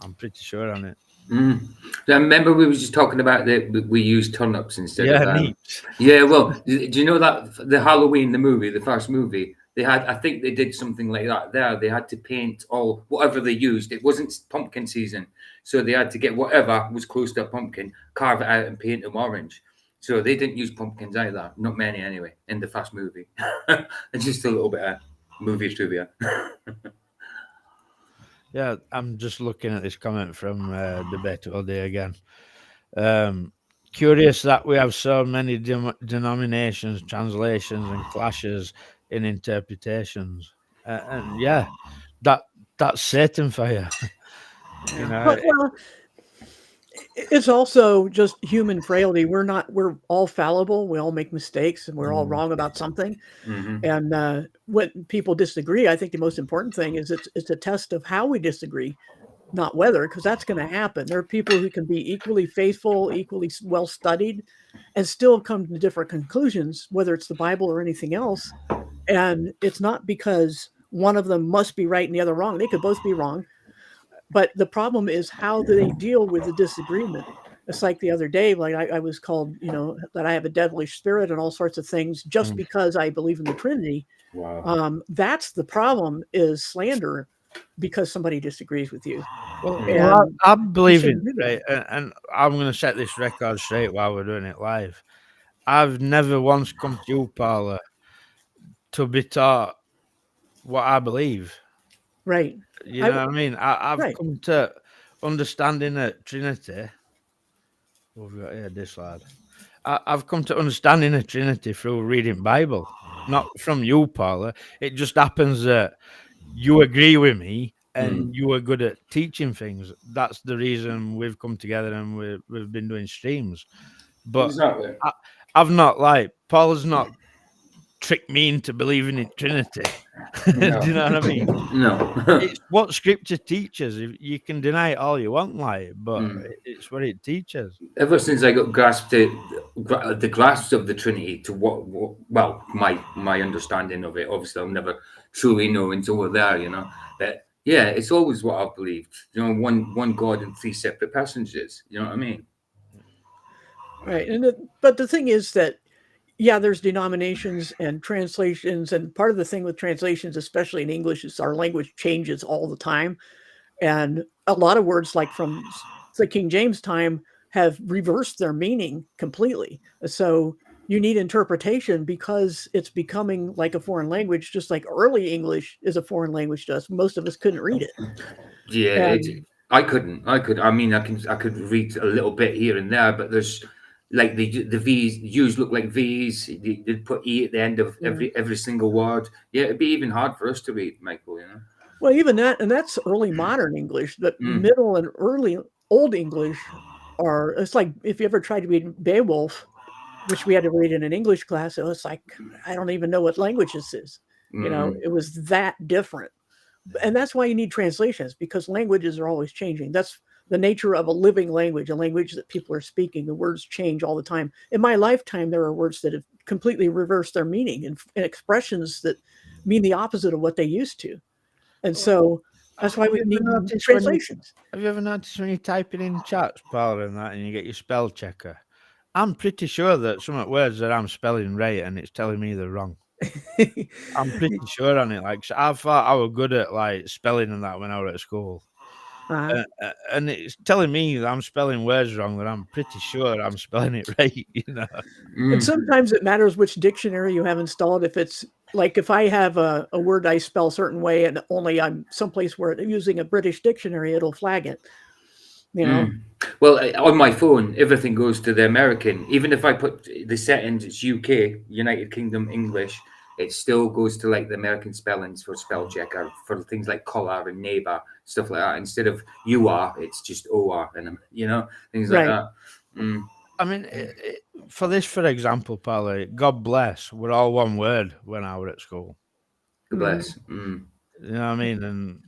A: I'm pretty sure on it.
C: Mm. I remember we were just talking about that we used turnips instead
A: Yeah,
C: of
A: neat.
C: Yeah, well, do you know that the Halloween, the movie, the first movie, I think they did something like that there. They had to paint all, whatever they used. It wasn't pumpkin season. So they had to get whatever was close to a pumpkin, carve it out and paint them orange. So they didn't use pumpkins either. Not many anyway, in the first movie. It's just a little bit of movie trivia.
A: Yeah, I'm just looking at this comment from Debatable Day again. Curious that we have so many denominations, translations, and clashes in interpretations. And yeah, that's Satan for you.
B: Well, It's also just human frailty. We're all fallible. We all make mistakes, and we're all wrong about something. And when people disagree, I think the most important thing is it's a test of how we disagree, not whether, because that's going to happen. There are people who can be equally faithful, equally well studied, and still come to different conclusions, whether it's the Bible or anything else. And it's not because one of them must be right and the other wrong. They could both be wrong. But the problem is how do they deal with the disagreement? It's like the other day, like I was called, that I have a devilish spirit and all sorts of things just because I believe in the Trinity.
C: Wow.
B: That's the problem, is slander because somebody disagrees with you.
A: Well,
B: And
A: I
B: you
A: believe
B: shouldn't
A: in
B: do that.
A: right, and I'm going to set this record straight while we're doing it live. I've never once come to you, Paula, to be taught what I believe.
B: Right.
A: You know what I mean? I've
B: Right.
A: come to understanding that Trinity. What have we got here, this lad? I've come to understanding the Trinity through reading Bible, not from you, Paula. It just happens that you agree with me and you are good at teaching things. That's the reason we've come together and we've been doing streams. But
C: Exactly.
A: I've not, like, Paula's not tricked me into believing in Trinity.
C: No.
A: Do you know what I mean?
C: No.
A: It's what Scripture teaches. You can deny it all you want, like, but it's what it teaches.
C: Ever since I got the grasp of the Trinity to well, my understanding of it. Obviously, I'll never truly know until we're there, But yeah, it's always what I've believed. One God in three separate passages. You know what I mean?
B: Right. But the thing is that, yeah, there's denominations and translations. And part of the thing with translations, especially in English, is our language changes all the time. And a lot of words, like from the King James time, have reversed their meaning completely. So you need interpretation because it's becoming like a foreign language, just like early English is a foreign language to us. Most of us couldn't read it.
C: Yeah,
B: And
C: I couldn't. I mean, I could read a little bit here and there, but there's like the V's. U's look like V's. They'd put E at the end of
B: yeah.
C: every single word. Yeah, it'd be even hard for us to read, Michael.
B: Well, even that, and that's early modern English. But middle and early old English it's like if you ever tried to read Beowulf, which we had to read in an English class, it was like, I don't even know what language this is. It was that different. And that's why you need translations, because languages are always changing. That's the nature of a living language, a language that people are speaking. The words change all the time. In my lifetime, there are words that have completely reversed their meaning and expressions that mean the opposite of what they used to. And so that's why we need translations.
A: Have you ever noticed when you're typing in chats, Paula, and that, and you get your spell checker? I'm pretty sure that some words that I'm spelling right and it's telling me they're wrong. I'm pretty sure on it. Like, I thought I was good at like spelling and that when I was at school, and it's telling me that I'm spelling words wrong. That I'm pretty sure I'm spelling it right.
B: And sometimes it matters which dictionary you have installed. If it's like if I have a word I spell a certain way and only I'm someplace where I'm using a British dictionary, it'll flag it.
C: Well, on my phone, everything goes to the American. Even if I put the settings, it's UK, United Kingdom English, it still goes to like the American spellings for spell checker for things like collar and neighbor, stuff like that. Instead of you are, it's just OR, and things like that.
A: I mean, for example, Paula, God bless, we're all one word when I was at school.
C: God bless.
A: You know what I mean? And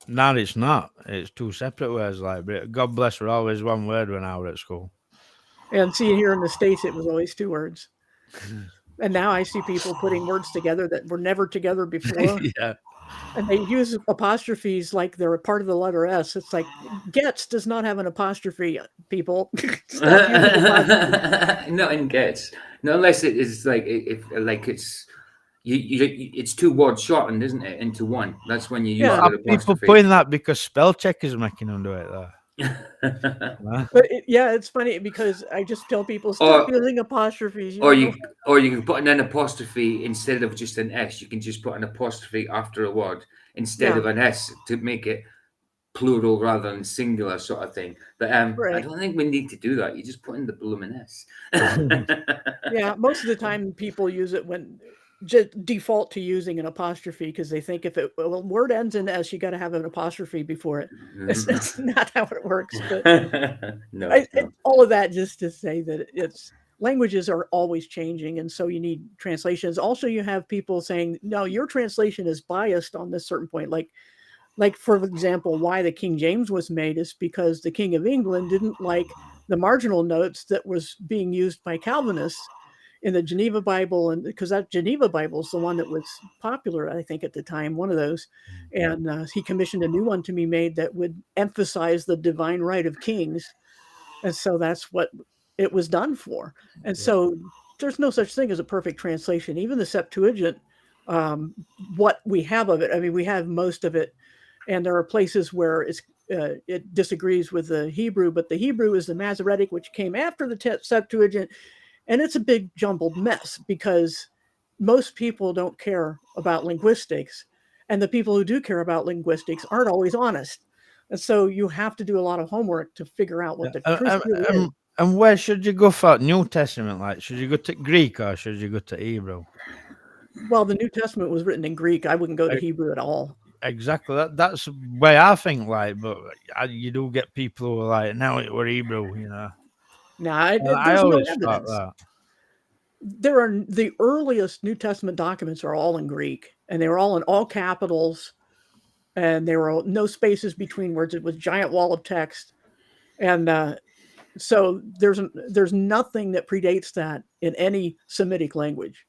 A: now it's not. It's two separate words. Like, God bless were always one word when I was at school.
B: And see, here in the States, it was always two words. And now I see people putting words together that were never together before.
A: Yeah.
B: And they use apostrophes like they're a part of the letter S. It's like, gets does not have an apostrophe, people. Stop using apostrophes.
C: Not in gets. No, unless it is like if like it's it's two words shortened, isn't it, into one? That's when you use the apostrophe.
A: People putting that because spell check is making them do it though.
B: But it's funny because I just tell people stop using apostrophes.
C: Or you can put an apostrophe instead of just an S. You can just put an apostrophe after a word instead of an S to make it plural rather than singular sort of thing. But I don't think we need to do that. You just put in the blooming S.
B: Yeah, most of the time people use it when default to using an apostrophe because they think if a word ends in S, you got to have an apostrophe before it. It's not how it works. But
C: no.
B: all of that just to say that languages are always changing, and so you need translations. Also, you have people saying, no, your translation is biased on this certain point. Like for example, why the King James was made is because the King of England didn't like the marginal notes that was being used by Calvinists in the Geneva Bible, and because that Geneva Bible is the one that was popular, I think, at the time, one of those. And he commissioned a new one to be made that would emphasize the divine right of kings. And so that's what it was done for. And so there's no such thing as a perfect translation. Even the Septuagint, what we have of it, I mean, we have most of it. And there are places where it disagrees with the Hebrew, but the Hebrew is the Masoretic, which came after the Septuagint. And it's a big jumbled mess because most people don't care about linguistics. And the people who do care about linguistics aren't always honest. And so you have to do a lot of homework to figure out what the truth really is.
A: And where should you go for New Testament? Like, should you go to Greek or should you go to Hebrew?
B: Well, the New Testament was written in Greek. I wouldn't go to Hebrew at all.
A: Exactly. That's the way I think. Like, but you do get people who are like, now it were Hebrew, you know.
B: Nah,
A: I
B: there's no
A: always thought
B: evidence.
A: that.
B: There are the earliest New Testament documents are all in Greek, and they were all in all capitals, and there were no spaces between words. It was a giant wall of text, and so there's nothing that predates that in any Semitic language,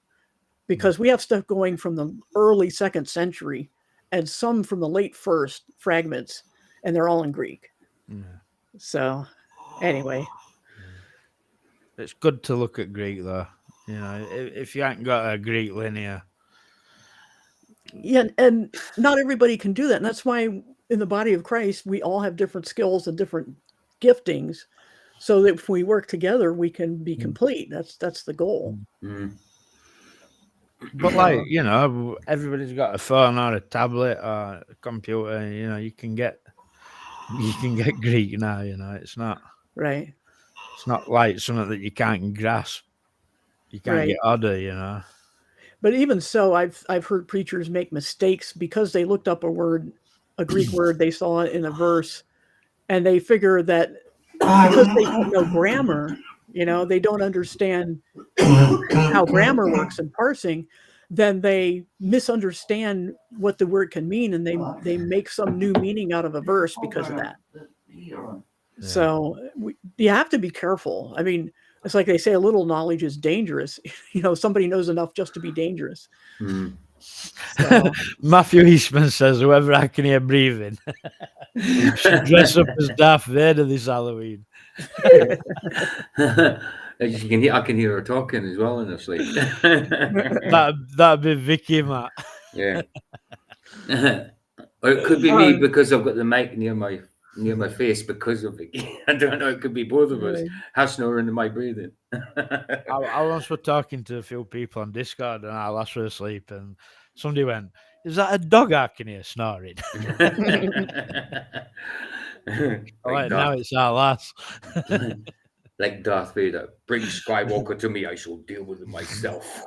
B: because we have stuff going from the early 2nd century, and some from the late 1st fragments, and they're all in Greek.
A: Yeah.
B: So, anyway,
A: It's good to look at Greek though. You know, if you ain't got a Greek linear.
B: yeah, and not everybody can do that, and that's why in the body of Christ we all have different skills and different giftings, so that if we work together, we can be complete. That's the goal.
A: But like, you know, everybody's got a phone or a tablet or a computer. You know, you can get Greek now. You know, it's not
B: Right.
A: like something that you can't grasp. You can't
B: Right.
A: get order. You know.
B: But even so, I've heard preachers make mistakes because they looked up a Greek word they saw in a verse, and they figure that because they don't know grammar, you know, they don't understand how grammar works and parsing, then they misunderstand what the word can mean, and they make some new meaning out of a verse because of that. So you have to be careful. I mean, it's like they say, a little knowledge is dangerous. You know, somebody knows enough just to be dangerous. So.
A: Matthew Eastman says, whoever I can hear breathing should dress up as Darth Vader this Halloween.
C: I can hear her talking as well in her sleep.
A: That'd be Vicky, Matt.
C: Yeah. Or it could be me because I've got the mic near my face because of Vicky. I don't know. It could be both of us. Her snoring and my breathing.
A: I once was talking to a few people on Discord, and I last was asleep, and somebody went, "Is that a dog I can hear snoring?" Like now it's our lass.
C: Like Darth Vader, bring Skywalker to me, I shall deal with it myself.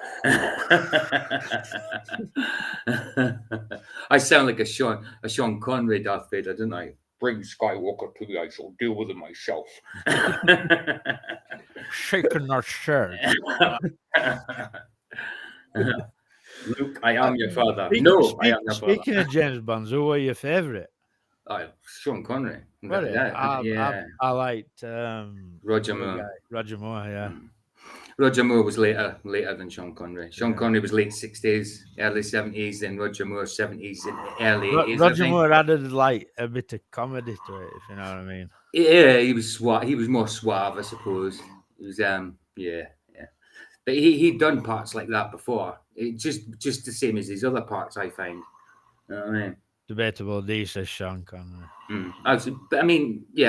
C: I sound like a Sean Connery Darth Vader, don't I? Bring Skywalker to me, I shall deal with it myself.
A: Shaking our shirt.
C: Luke, I am your father. I am your father.
A: Speaking of James Bonds, who were your favourite?
C: Sean Connery.
A: I liked
C: Roger Moore.
A: Roger Moore, yeah.
C: Roger Moore was later than Sean Connery. Sean Connery was late 60s, early 70s, then Roger Moore 70s and early 80s.
A: Roger Moore added like a bit of comedy to it, if you know what I mean.
C: Yeah, he was suave. He was more suave, I suppose. He was yeah. But he'd done parts like that before. It just the same as his other parts, I find. You know what I mean?
A: Debatable. D says Sean Connery.
C: I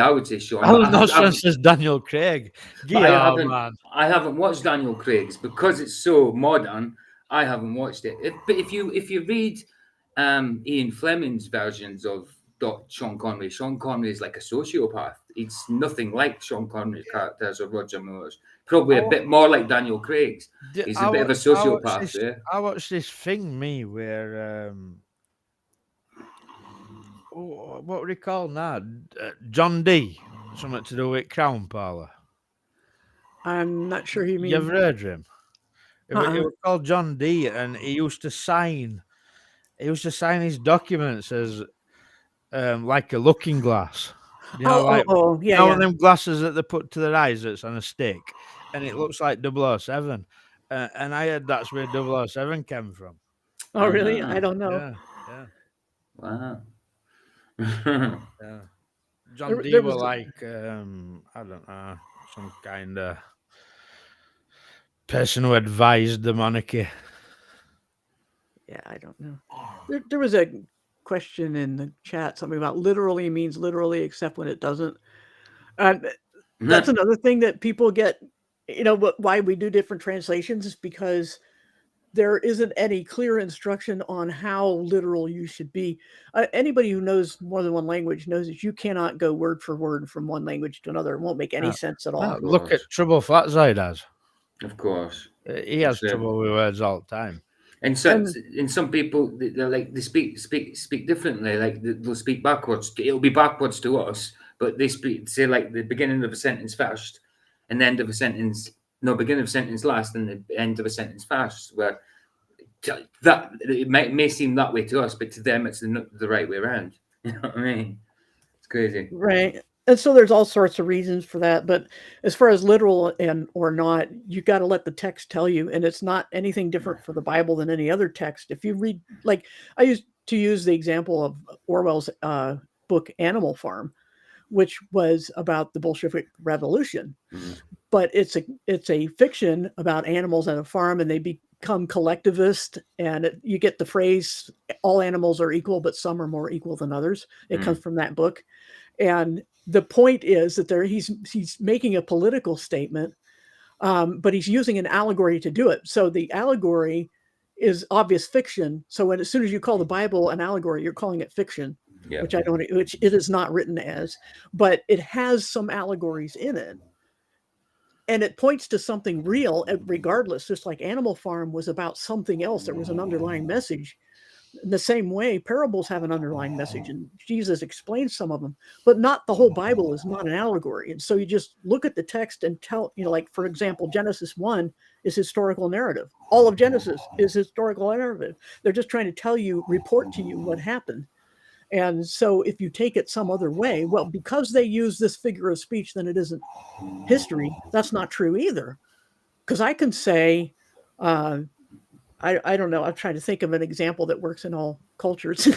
C: would say Sean.
A: Alan Osborne says Daniel Craig.
C: I haven't watched Daniel Craig's because it's so modern. I haven't watched it. But if you read Ian Fleming's versions of Sean Connery is like a sociopath. It's nothing like Sean Connery's characters or Roger Moore's. probably a bit more like Daniel Craig's. He's a bit of a sociopath there.
A: I watched this thing, where what would he call now? John D. Something to do with Crown Parlour.
B: I'm not sure who you mean.
A: You ever heard of him? It
B: Uh-uh.
A: was called John D, and he used to sign his documents as like a looking glass. You know,
B: Yeah,
A: one of
B: yeah.
A: them glasses that they put to their eyes that's on a stick, and it looks like 007. And I heard that's where 007 came from.
B: Oh, really? I don't know.
A: Yeah.
C: Wow.
A: Yeah. John D
B: There
A: were
B: was
A: like I don't know, some kind of person who advised the monarchy.
B: Yeah, I don't know. There was a question in the chat, something about literally means literally, except when it doesn't. That's another thing that people get. Why we do different translations is because there isn't any clear instruction on how literal you should be. Anybody who knows more than one language knows that you cannot go word for word from one language to another. It won't make any sense at all.
A: Look at trouble Flatzoid has.
C: Of course.
A: He has trouble with words all the time.
C: And some people, they speak differently. Like they'll speak backwards. It'll be backwards to us, but they say like the beginning of a sentence first, and the end of a sentence. No, beginning of a sentence last, and the end of a sentence first. Where that it may seem that way to us, but to them it's the right way around. You know what I mean? It's crazy,
B: right? And so there's all sorts of reasons for that. But as far as literal or not, you got to let the text tell you. And it's not anything different for the Bible than any other text. If you read, like I used to use the example of Orwell's book Animal Farm, which was about the Bolshevik Revolution.
C: Mm-hmm.
B: But it's a fiction about animals at a farm, and they become collectivist. And you get the phrase, all animals are equal, but some are more equal than others. It comes from that book. And the point is that he's making a political statement, but he's using an allegory to do it. So the allegory is obvious fiction. So as soon as you call the Bible an allegory, you're calling it fiction, which it is not written as, but it has some allegories in it. And it points to something real, regardless, just like Animal Farm was about something else. There was an underlying message. In the same way, parables have an underlying message, and Jesus explains some of them, but not the whole Bible is not an allegory. And so you just look at the text and tell, like, for example, Genesis 1 is historical narrative. All of Genesis is historical narrative. They're just trying to report to you what happened. And so if you take it some other way, well, because they use this figure of speech, then it isn't history. That's not true either. Because I can say, I don't know. I'm trying to think of an example that works in all cultures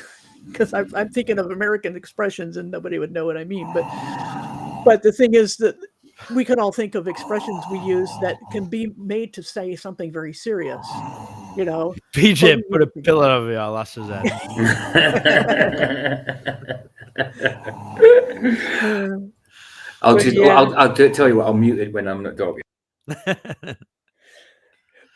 B: because I'm thinking of American expressions and nobody would know what I mean. But the thing is that we can all think of expressions we use that can be made to say something very serious.
A: PJ put a pillar over your lass's head.
C: I'll tell you what. I'll mute it when I'm not talking.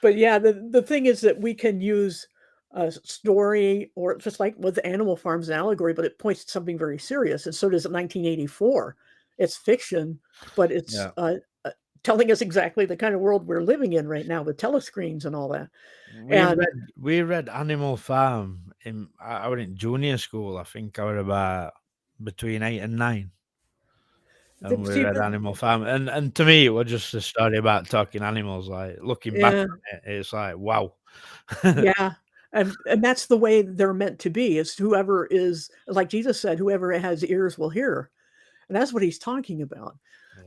B: But yeah, the thing is that we can use a story, or just like with Animal Farm's an allegory, but it points to something very serious. And so does 1984. It's fiction, but it's telling us exactly the kind of world we're living in right now with telescreens and all that.
A: We read Animal Farm I was in junior school. I think I was about between 8 and 9. And we read Animal Farm, and to me, it was just a story about talking animals. Like looking back on it, it's like wow.
B: Yeah, and that's the way they're meant to be. It's whoever is, like Jesus said, whoever has ears will hear, and that's what he's talking about.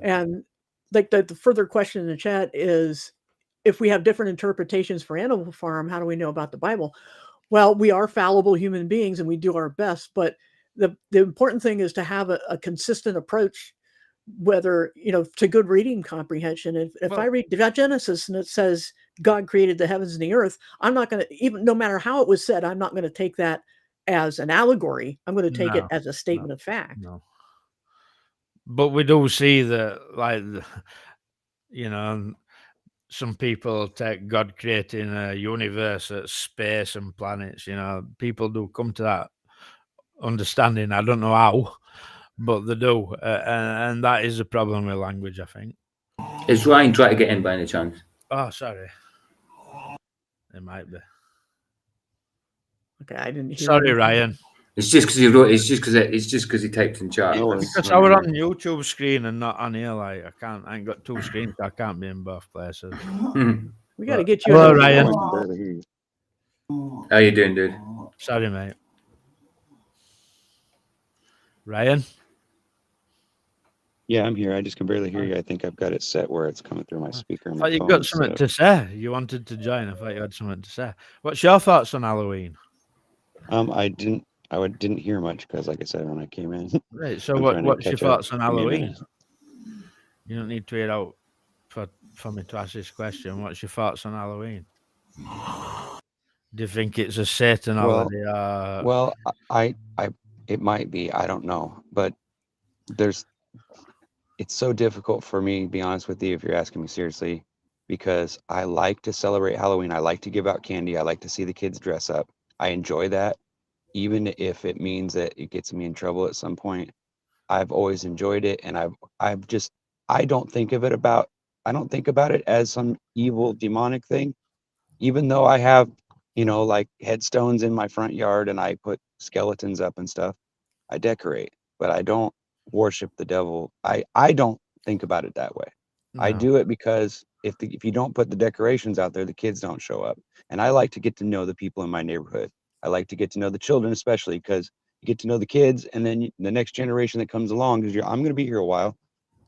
B: Yeah. And like the further question in the chat is, if we have different interpretations for Animal Farm, how do we know about the Bible? Well, we are fallible human beings, and we do our best. But the important thing is to have a consistent approach, whether to good reading comprehension. If I read Genesis and it says God created the heavens and the earth, I'm not going to, even no matter how it was said, I'm not going to take that as an allegory. I'm going to take it as a statement of fact.
A: No. But we do see that, like, some people take God creating a universe at space and planets. People do come to that understanding. I don't know how, but they do, and that is a problem with language, I think.
C: Is Ryan trying to get in by any chance?
A: Oh, sorry. It might be.
B: Okay, I didn't hear.
A: Sorry,
B: anything.
A: Ryan.
C: It's just because he wrote. It's just because he typed in chat.
E: No worries.
A: Because I were on YouTube screen and not on here. Like I ain't got two screens. So I can't be in both places.
B: We got to
A: But-
B: get you.
A: Hello,
B: in.
A: Ryan.
E: I can barely hear you.
C: How you doing, dude?
A: Sorry, mate. Ryan.
E: Yeah, I'm here. I just can barely hear you. I think I've got it set where it's coming through my speaker. On
A: I
E: my
A: thought you
E: phone,
A: got something
E: so-
A: to say. You wanted to join. I thought you had something to say. What's your thoughts on Halloween?
E: I didn't hear much because, like I said, when I came in,
A: Right. So
E: I'm trying to
A: what's your
E: catch up.
A: thoughts on
E: Give me a
A: Halloween?
E: minute.
A: You don't need to hear out for me to ask this question. What's your thoughts on Halloween? Do you think it's a Satan
E: Well-
A: holiday?
E: Well, it might be. I don't know, but it's so difficult for me, to be honest with you, if you're asking me seriously, because I like to celebrate Halloween. I like to give out candy. I like to see the kids dress up. I enjoy that, even if it means that it gets me in trouble at some point. I've always enjoyed it, and I don't think about it as some evil demonic thing, even though I have, like headstones in my front yard and I put skeletons up and stuff. I decorate, but I don't worship the devil. I don't think about it that way. I
A: No.
E: do it because if you don't put the decorations out there, the kids don't show up. And I like to get to know the people in my neighborhood. I like to get to know the children, especially because you get to know the kids, and then the next generation that comes along, because I'm going to be here a while.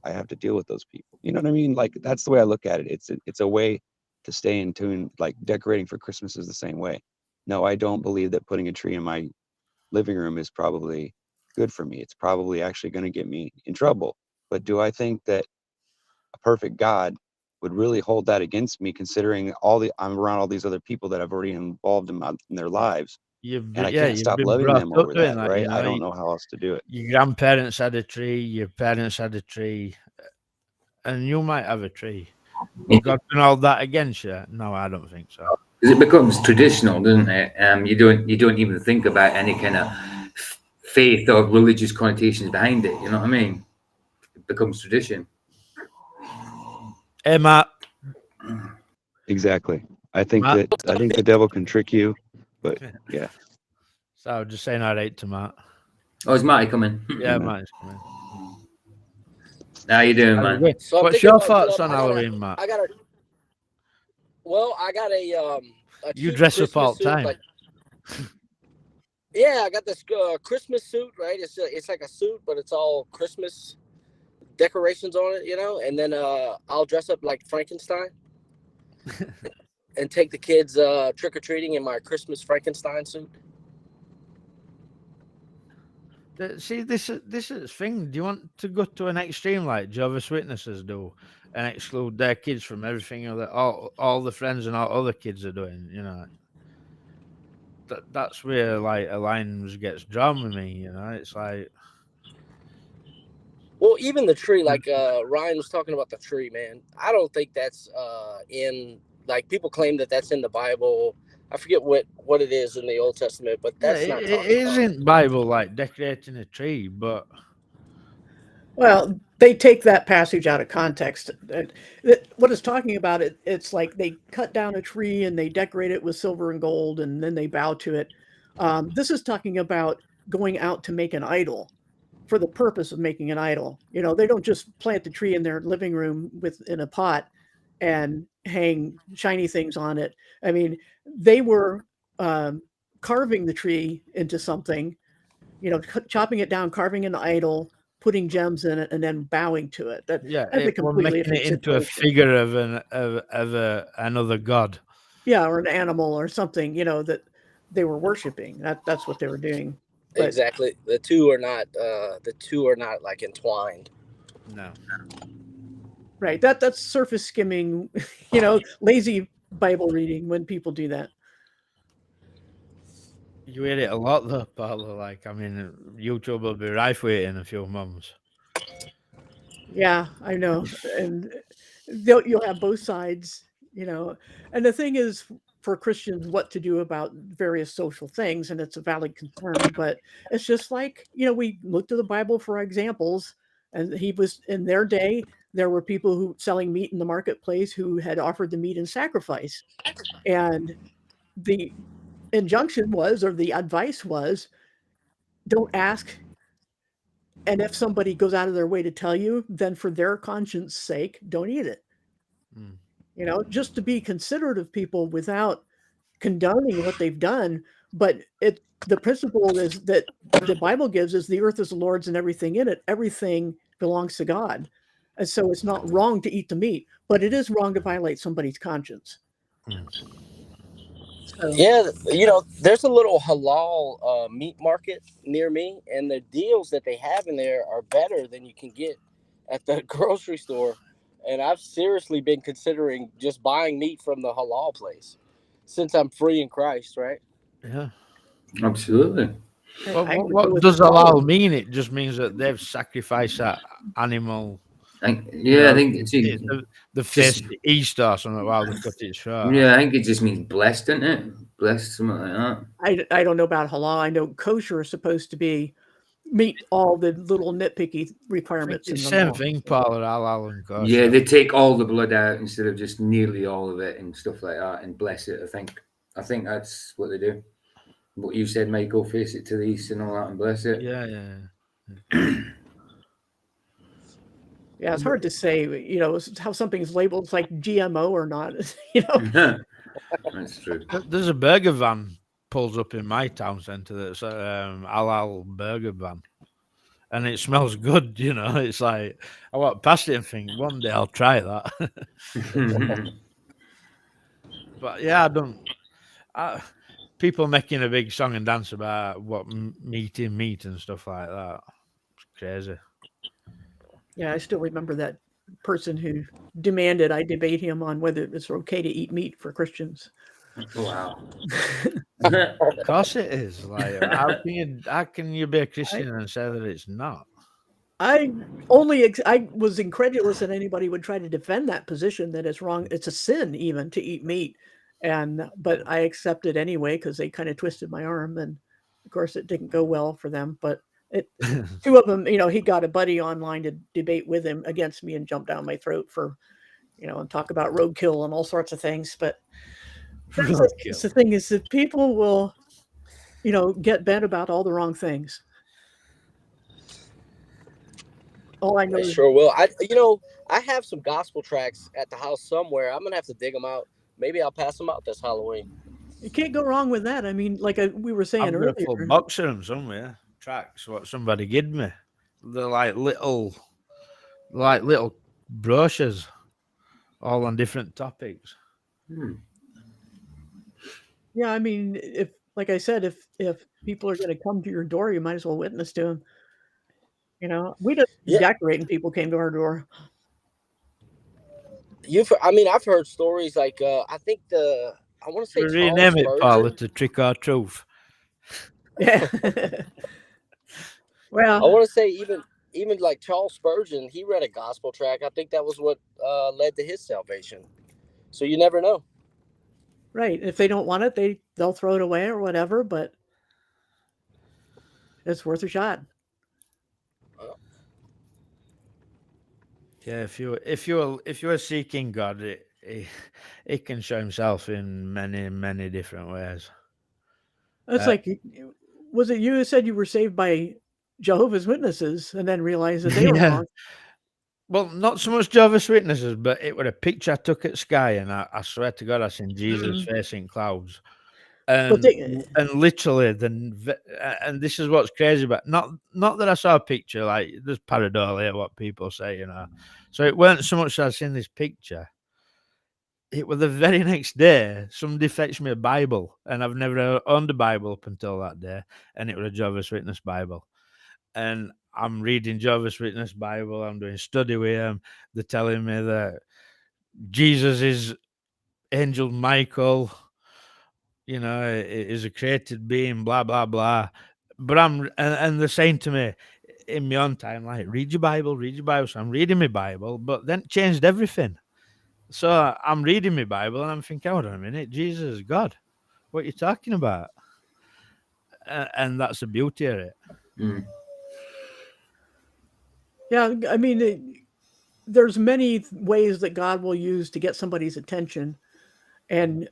E: I have to deal with those people. You know what I mean? Like, that's the way I look at it. It's a way to stay in tune. Like, decorating for Christmas is the same way. No, I don't believe that putting a tree in my living room is probably good for me. It's probably actually going to get me in trouble. But do I think that a perfect God would really hold that against me, considering I'm around all these other people that I've already involved in their lives, and I can't
A: You've
E: stop
A: been
E: loving
A: brought
E: them
A: up
E: over
A: doing
E: that,
A: that,
E: right? I don't know how else to do it.
A: Your grandparents had a tree. Your parents had a tree, and you might have a tree. God can hold that against you? No, I don't think so.
C: Because it becomes traditional, doesn't it? You don't even think about any kind of faith or religious connotations behind it. You know what I mean? It becomes tradition.
A: Hey, Matt.
E: Exactly. I think
A: Matt?
E: the devil can trick you, but yeah.
A: So I was just saying all right to Matt.
C: Oh, is Matty coming?
A: Yeah,
E: Amen.
A: Matt's coming.
C: How you doing, man?
F: So I'm
A: What's
F: thinking
A: your
F: about putting
A: thoughts
F: up-
A: on Halloween, Matt?
F: I got a
A: You
F: cute
A: dress up
F: Christmas
A: all the
F: suit,
A: time.
F: like- yeah, I got this Christmas suit, right? It's like a suit, but it's all Christmas decorations on it, and then I'll dress up like Frankenstein and take the kids trick-or-treating in my Christmas Frankenstein suit.
A: See, this is the thing. Do you want to go to an extreme like Jehovah's Witnesses do and exclude their kids from everything that all the friends and all other kids are doing? That's where like a line gets drawn with me. It's like,
F: Well, even the tree, like Ryan was talking about the tree, man. I don't think that's in, like, people claim that that's in the Bible. I forget what it is in the Old Testament, but that's not
A: it
F: talking about.
A: isn't Bible like decorating a tree, but
B: Well, they take that passage out of context. What it's talking about, it's like they cut down a tree and they decorate it with silver and gold, and then they bow to it. This is talking about going out to make an idol for the purpose of making an idol. They don't just plant the tree in their living room in a pot and hang shiny things on it. I mean, they were carving the tree into something, chopping it down, carving an idol, putting gems in it, and then bowing to it. That's a
A: we're
B: completely
A: making it
B: different
A: into a
B: situation.
A: figure of another god.
B: Yeah, or an animal or something, that they were worshiping. That's what they were doing. But
F: Exactly. The two are not like entwined.
A: No.
B: right, that's surface skimming, lazy Bible reading when people do that.
A: You hear it a lot though, Paolo. Like, I mean, YouTube will be rife with it in a few months.
B: Yeah, I know. And you'll have both sides, And the thing is, for Christians, what to do about various social things, and it's a valid concern. But it's just like, we look to the Bible for examples, and he was in their day. there were people who selling meat in the marketplace who had offered the meat in sacrifice. And the injunction was, or the advice was, don't ask. And if somebody goes out of their way to tell you, then for their conscience sake, don't eat it.
A: Mm.
B: Just to be considerate of people without condoning what they've done. But the principle is that the Bible gives is the earth is the Lord's and everything in it. Everything belongs to God. And so it's not wrong to eat the meat, but it is wrong to violate somebody's conscience.
A: Mm.
B: So,
F: Yeah, there's a little halal meat market near me, and the deals that they have in there are better than you can get at the grocery store. And I've seriously been considering just buying meat from the halal place since I'm free in Christ, right?
A: Yeah.
C: Absolutely.
A: Well,
B: I would go
A: what
B: with
A: does
B: halal.
A: halal mean? It just means that they've sacrificed that animal.
C: I think
A: It's
C: it's
A: the
C: just
A: first Easter or something while they cut it short.
C: yeah. I think it just means blessed, doesn't it? Blessed, something like that.
B: I don't know about halal. I know kosher is supposed to be meet all the little nitpicky
A: I think
B: requirements
A: it's
B: in
A: the
B: the
A: same
B: law.
A: thing, Paul, or halal and
C: Yeah,
A: kosher.
C: they take all the blood out instead of just nearly all of it and stuff like that, and bless it. I think that's what they do. What you said, Michael, face it to the east and all that, and bless it.
A: Yeah.
B: Yeah, it's hard to say, how something's labeled like GMO or not.
C: That's true.
A: There's a burger van pulls up in my town centre that's halal burger van, and it smells good. It's like I walk past it and think one day I'll try that. But yeah, I don't. People making a big song and dance about what meat and stuff like that. It's crazy.
B: Yeah, I still remember that person who demanded I debate him on whether it's okay to eat meat for Christians.
C: Wow.
A: Of course it is. Like, how can you be a Christian and say that it's not?
B: I was incredulous that anybody would try to defend that position, that it's wrong. It's a sin even to eat meat. But I accepted anyway because they kind of twisted my arm, and of course it didn't go well for them. But two of them, he got a buddy online to debate with him against me and jump down my throat for, and talk about roadkill and all sorts of things. But that's the thing is that people will, get bent about all the wrong things. All I know
F: I
B: is
F: sure will. I have some gospel tracks at the house somewhere. I'm gonna have to dig them out. Maybe I'll pass them out this Halloween.
B: you can't go wrong with that. I mean, like we were saying
A: I've got
B: earlier,
A: a full box of them somewhere. Tracks what somebody gave me. They're like little brochures, all on different topics.
B: yeah. I mean, like I said, if people are going to come to your door, you might as well witness to them. We just
F: Yeah.
B: decorating. People came to our door.
F: I've heard stories like I want to say
A: We
F: Charles
A: rename it, Paul,
F: Spurgeon.
A: to Trick or Truth.
B: Yeah.
F: I
B: Well,
F: want to say even like Charles Spurgeon, he read a gospel track. I think that was what led to his salvation. So you never know.
B: right. If they don't want it, they'll throw it away or whatever. But it's worth a shot.
A: Yeah, if you're seeking God, it can show Himself in many different ways.
B: It's like, was it you who said you were saved by Jehovah's Witnesses and then realized that they were wrong?
A: Well, not so much Jehovah's Witnesses, but it was a picture I took at Sky, and I swear to God, I seen Jesus face in clouds.
B: But
A: And literally, and this is what's crazy about not that I saw a picture, like there's pareidolia here, what people say, So it weren't so much that I seen this picture. It was the very next day, somebody fetched me a Bible, and I've never owned a Bible up until that day, and it was a Jehovah's Witness Bible. And I'm reading Jehovah's Witness Bible, I'm doing study with them, they're telling me that Jesus is Angel Michael, is a created being, blah, blah, blah. But and they're saying to me in my own time, like, read your Bible. So I'm reading my Bible, but then it changed everything. So I'm reading my Bible and I'm thinking, hold on a minute, Jesus is God. What are you talking about? And that's the beauty of it.
B: yeah, I mean, there's many ways that God will use to get somebody's attention. And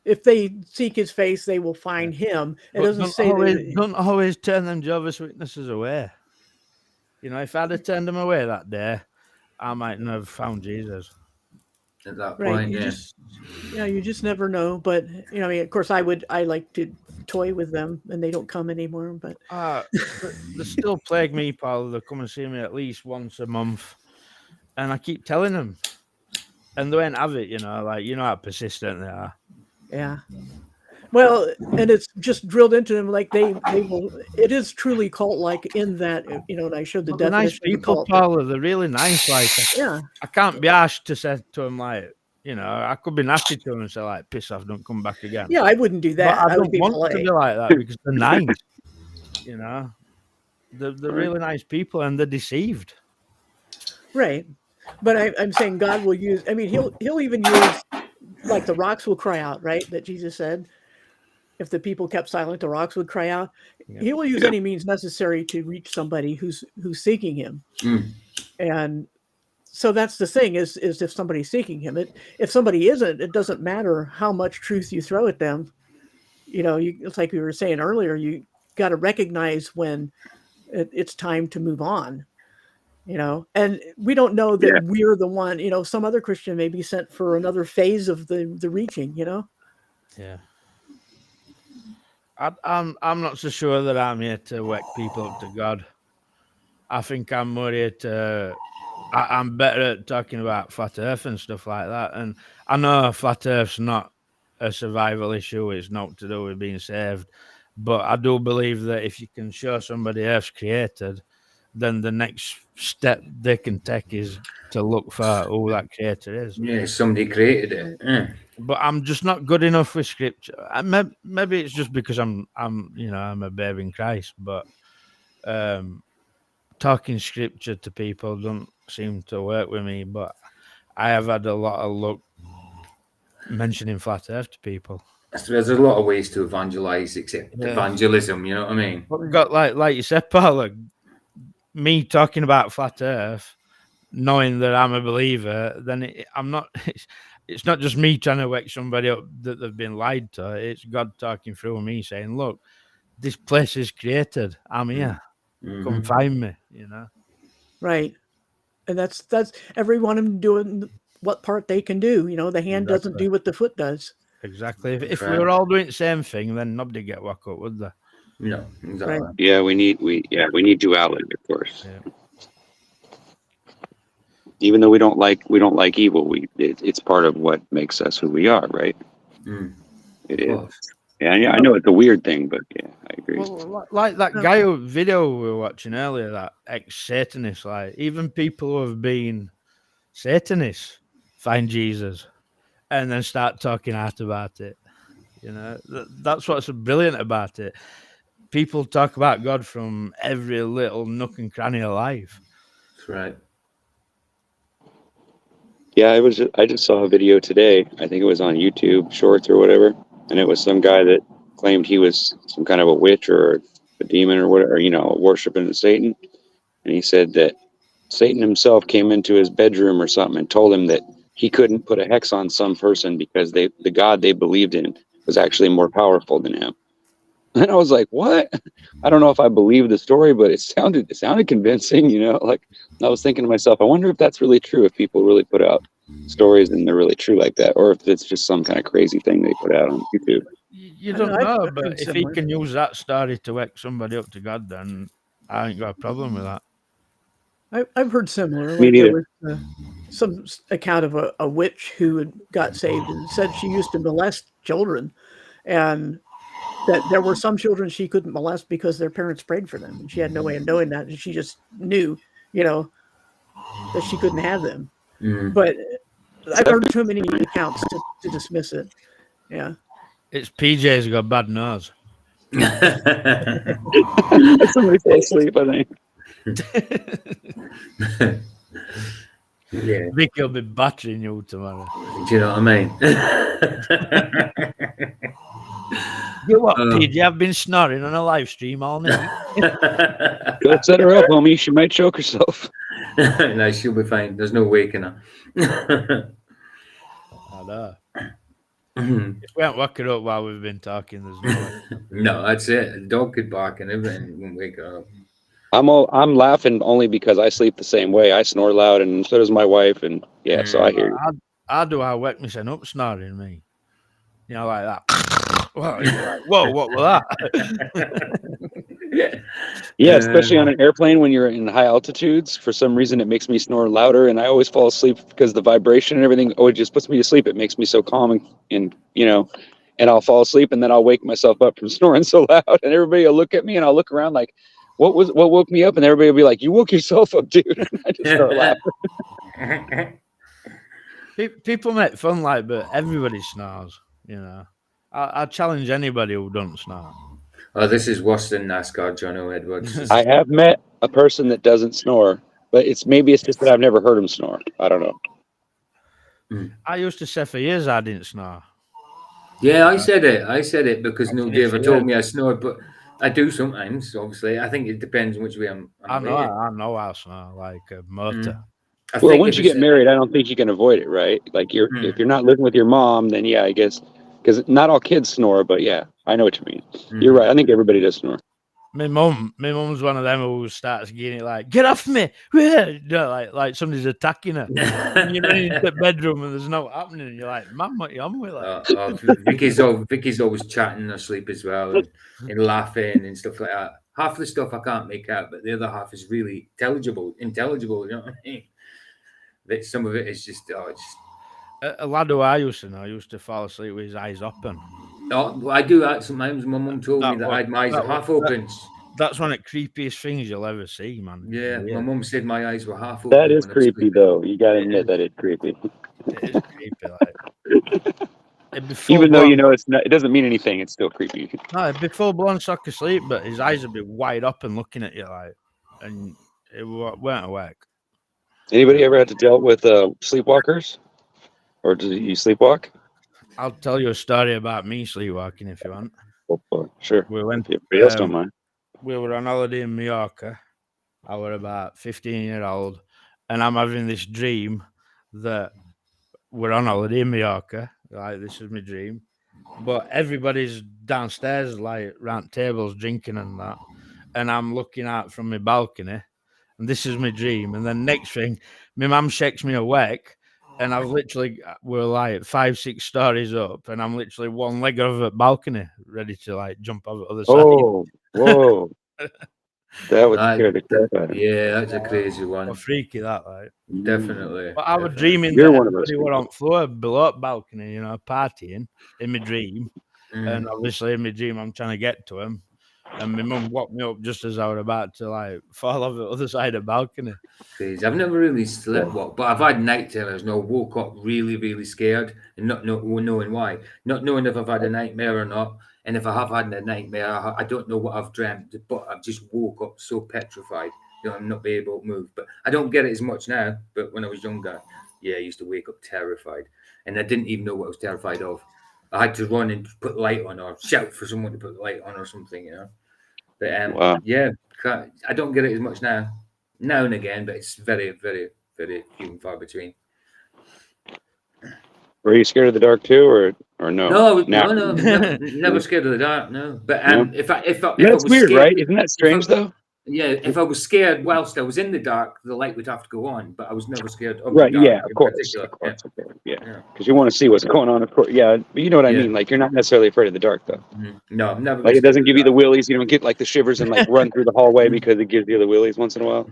B: if they seek his face, they will find him. It
A: But
B: doesn't say that.
A: don't always turn them Jehovah's Witnesses away. You know, if I'd have turned them away that day, I mightn't have found Jesus.
C: At that
B: Right.
C: point,
B: You just never know. But, I mean, of course, I like to toy with them and they don't come anymore. But
A: They still plague me, Paul. They come and see me at least once a month. And I keep telling them. And they won't have it, like, how persistent they are.
B: yeah. Well, and it's just drilled into them like they will. It is truly cult-like in that, and I showed the
A: They're nice
B: definition of
A: people,
B: cult.
A: Paul. They're really nice. Like,
B: Yeah.
A: I can't be asked to say to them, like, I could be nasty to them and say, like, piss off, don't come back again.
B: Yeah, I wouldn't do that.
A: But I
B: would
A: don't
B: be
A: want
B: polite.
A: to be like that because they're nice. They're really nice people and they're deceived.
B: Right. But I'm saying God will use. I mean, he'll even use, like, the rocks will cry out, right? That Jesus said, if the people kept silent, the rocks would cry out.
A: Yeah.
B: He will use any means necessary to reach somebody who's seeking him. And so that's the thing is if somebody's seeking him, if somebody isn't, it doesn't matter how much truth you throw at them. It's like we were saying earlier, you got to recognize when it's time to move on. And we don't know that we're the one. Some other Christian may be sent for another phase of the reaching.
A: Yeah. I'm not so sure that I'm here to wake people up to God. I think I'm more here to. I'm better at talking about flat Earth and stuff like that. And I know flat Earth's not a survival issue; it's not to do with being saved. But I do believe that if you can show somebody Earth's created, then the next step they can take is to look for who that creator is.
C: Yeah, somebody created it. Yeah.
A: But I'm just not good enough with scripture. Maybe it's just because I'm a babe in Christ. But talking scripture to people don't seem to work with me. But I have had a lot of luck mentioning flat Earth to people.
C: There's a lot of ways to evangelize, except evangelism. You know what I mean?
A: But we've got like you said, Paul. Me talking about flat Earth, knowing that I'm a believer, then I'm not. It's not just me trying to wake somebody up that they've been lied to. It's God talking through me, saying, "Look, this place is created. I'm here. Come find me."
B: Right. And that's everyone doing what part they can do. The hand doesn't do what the foot does.
A: Exactly. If we were all doing the same thing, then nobody get woke up, would they?
C: No, exactly.
B: Right.
E: Yeah, we need duality, of course.
A: Yeah.
E: Even though we don't like evil, it's part of what makes us who we are, right? It is. Yeah, I know it's a weird thing, but yeah, I agree.
A: Well, like that guy video we were watching earlier, that ex-Satanist, like even people who have been Satanists find Jesus and then start talking out about it. That's what's brilliant about it. People talk about God from every little nook and cranny of life.
C: That's right.
E: Yeah, I just saw a video today. I think it was on YouTube Shorts or whatever, and it was some guy that claimed he was some kind of a witch or a demon or whatever, worshiping Satan. And he said that Satan himself came into his bedroom or something and told him that he couldn't put a hex on some person because the God they believed in was actually more powerful than him. And I was like, what? I don't know if I believe the story, but it sounded convincing, like I was thinking to myself, I wonder if that's really true, if people really put out stories and they're really true like that, or if it's just some kind of crazy thing they put out on YouTube.
A: You don't know, but if he can use that story to wake somebody up to God, then I ain't got a problem with that.
B: I've heard similar.
E: Me
B: Like
E: neither.
B: there was some account of a witch who got saved and said she used to molest children, and that there were some children she couldn't molest because their parents prayed for them, and she had no way of knowing that, and she just knew, that she couldn't have them. But I've heard too many accounts to dismiss it. Yeah,
A: it's PJ's got a bad nose.
E: Somebody fell asleep, I think.
C: Yeah.
A: Vicky will be battering you tomorrow.
C: Do you know what I mean?
A: You know what, PJ? I've been snoring on a live stream all night.
E: Go set her up, homie. She might choke herself.
C: No, she'll be fine. There's no waking her.
A: I know. If we haven't woke her up while we've been talking, there's no way.
C: No, that's it. The dog could bark and everything won't wake her up.
E: I'm laughing only because I sleep the same way. I snore loud, and so does my wife. And yeah, so I hear you.
A: I do. I wake myself up snoring me. You know, like that. Whoa, you're like, whoa, what was that?
E: Yeah, especially on an airplane when you're in high altitudes. For some reason, it makes me snore louder, and I always fall asleep because the vibration and everything. Oh, it just puts me to sleep. It makes me so calm, and and I'll fall asleep, and then I'll wake myself up from snoring so loud, and everybody will look at me, and I'll look around like, what woke me up? And everybody will be like, you woke yourself up, dude. And I just start laughing.
A: People make fun, like, but everybody snores. You know, I challenge anybody who don't snore.
C: Oh, this is worse than NASCAR, Jono Edwards.
E: I have met a person that doesn't snore, but it's just that I've never heard him snore. I don't know.
A: I used to say for years I didn't snore.
C: Yeah, I said it because nobody ever told me I snored, but I do sometimes. Obviously, I think it depends on which way I'm
A: I know I snore like a motor.
E: Well, once you get married, I don't think you can avoid it, right? Like if you're not living with your mom, then yeah, I guess, because not all kids snore, but yeah, I know what you mean. You're right. I think everybody does snore.
A: My mum's one of them who starts getting it like, get off me, like somebody's attacking her. And you're in the bedroom and there's no happening, and you're like, Mum, what you on with? Like?
C: Vicky's always chatting in her sleep as well, and laughing and stuff like that. Half the stuff I can't make out, but the other half is really intelligible. You know what I mean? That some of it is just
A: a lad who I used to know used to fall asleep with his eyes open.
C: Oh, I do that sometimes. My mum told me that I had my eyes half open.
A: That's one of the creepiest things you'll ever see, man.
C: Yeah, my mum said my eyes were half open.
E: That is creepy, though. You gotta admit that it's creepy.
A: It is creepy, like.
E: Even though it's not, it doesn't mean anything. It's still creepy.
A: No, it'd be full blown sock asleep, but his eyes would be wide open, looking at you like, and it weren't awake.
E: Anybody ever had to deal with sleepwalkers, or do you sleepwalk?
A: I'll tell you a story about me sleepwalking if you want.
E: Oh, sure.
A: We went.
E: Everybody else don't mind.
A: We were on holiday in Mallorca. I was about 15-year old, and I'm having this dream that we're on holiday in Mallorca. Like, this is my dream, but everybody's downstairs, like round tables, drinking and that, and I'm looking out from my balcony, and this is my dream. And then next thing, my mum shakes me awake. And I've literally, we're like 5-6 stories up, and I'm literally one leg over the balcony, ready to like jump over the other side.
E: Oh, whoa. That would scare the crap out of me.
C: Yeah, that's a crazy one.
A: Freaky, that, like.
C: Definitely.
A: But I was dreaming that everybody were on floor below the balcony, partying in my dream. And obviously in my dream, I'm trying to get to him. And my mum woke me up just as I was about to like fall off the other side of the balcony.
C: Crazy. I've never really sleepwalked, but I've had night terrors. And I woke up really, really scared and not knowing why, not knowing if I've had a nightmare or not. And if I have had a nightmare, I don't know what I've dreamt, but I've just woke up so petrified. I'm not be able to move. But I don't get it as much now. But when I was younger, yeah, I used to wake up terrified, and I didn't even know what I was terrified of. I had to run and put the light on or shout for someone to put the light on or something, But
E: wow.
C: Yeah, I don't get it as much now and again, but it's very, very, very few and far between.
E: Were you scared of the dark too, or no?
C: No, never scared of the dark. No, but if I
E: that's
C: was
E: weird,
C: scared,
E: right? Isn't that strange though?
C: Yeah, if I was scared whilst I was in the dark, the light would have to go on. But I was never scared of
E: right,
C: the dark.
E: Yeah, of course. Yeah, because you want to see what's going on, of course. Yeah, but you know what I mean. Like, you're not necessarily afraid of the dark, though.
C: No, I'm never.
E: Like, it doesn't give you the willies. You don't get like the shivers and like run through the hallway because it gives you the willies once in a while.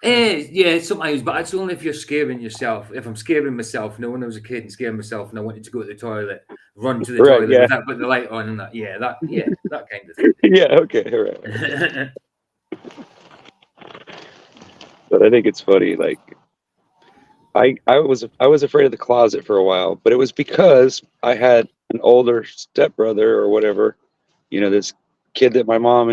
C: Yeah, sometimes, but it's only if you're scaring yourself. If I'm scaring myself, when I was a kid and scaring myself, and I wanted to go to the toilet, run to the toilet without putting the light on, and that kind of thing.
E: Yeah, okay, all right. But I think it's funny. Like, I was afraid of the closet for a while, but it was because I had an older stepbrother or whatever. This kid that my mom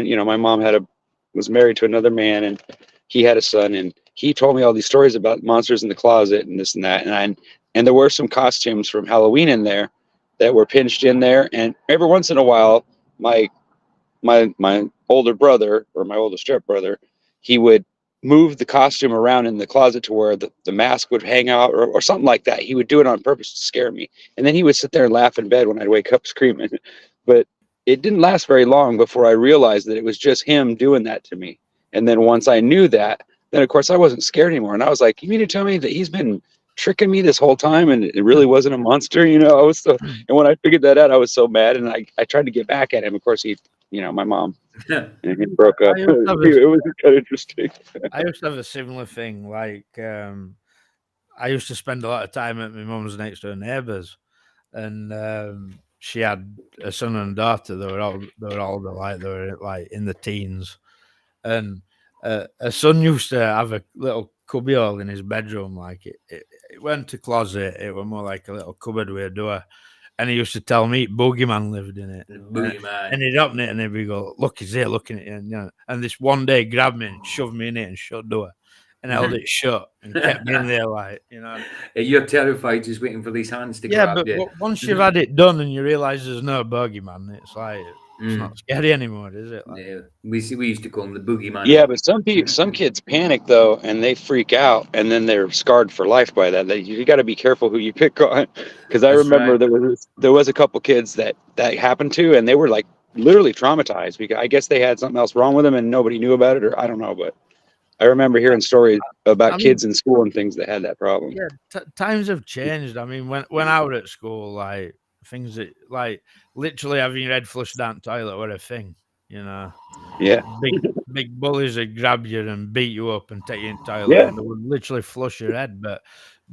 E: was married to another man, and he had a son, and he told me all these stories about monsters in the closet and this and that, and there were some costumes from Halloween in there that were pinched in there, and every once in a while, my older brother or my older stepbrother, he would move the costume around in the closet to where the mask would hang out or something like that. He would do it on purpose to scare me. And then he would sit there and laugh in bed when I'd wake up screaming. But it didn't last very long before I realized that it was just him doing that to me. And then once I knew that, then of course I wasn't scared anymore. And I was like, you mean to tell me that he's been tricking me this whole time and it really wasn't a monster? I was so, and when I figured that out, I was so mad. And I tried to get back at him. Of course, my mom and it broke up. It was kind of interesting.
A: I used to have a similar thing. Like, I used to spend a lot of time at my mum's next door neighbours, and she had a son and a daughter. They were older, like they were like in the teens, and her son used to have a little cubbyhole in his bedroom. Like it weren't a closet; it was more like a little cupboard with a door. And he used to tell me Boogeyman lived in it.
C: Boogeyman.
A: And he'd open it and he'd go, look, he's there looking at you. And this one day grabbed me and shoved me in it and shut the door. And held it shut and kept me in there, like,
C: You're terrified just waiting for these hands to grab you.
A: But once you've had it done and you realise there's no Boogeyman, it's like, it's not scary anymore, is it? Like,
C: no, we used to call him the Boogeyman.
E: Yeah, but some kids panic though, and they freak out, and then they're scarred for life by that. You got to be careful who you pick on, because I remember there was a couple kids that happened to, and they were like literally traumatized because I guess they had something else wrong with them and nobody knew about it, or I don't know, but I remember hearing stories about kids in school and things that had that problem.
A: Yeah, times have changed. I mean, when I was at school, like things that like literally having your head flushed down the toilet were a thing.
E: Yeah.
A: Big bullies would grab you and beat you up and take you in the toilet, and they would literally flush your head. But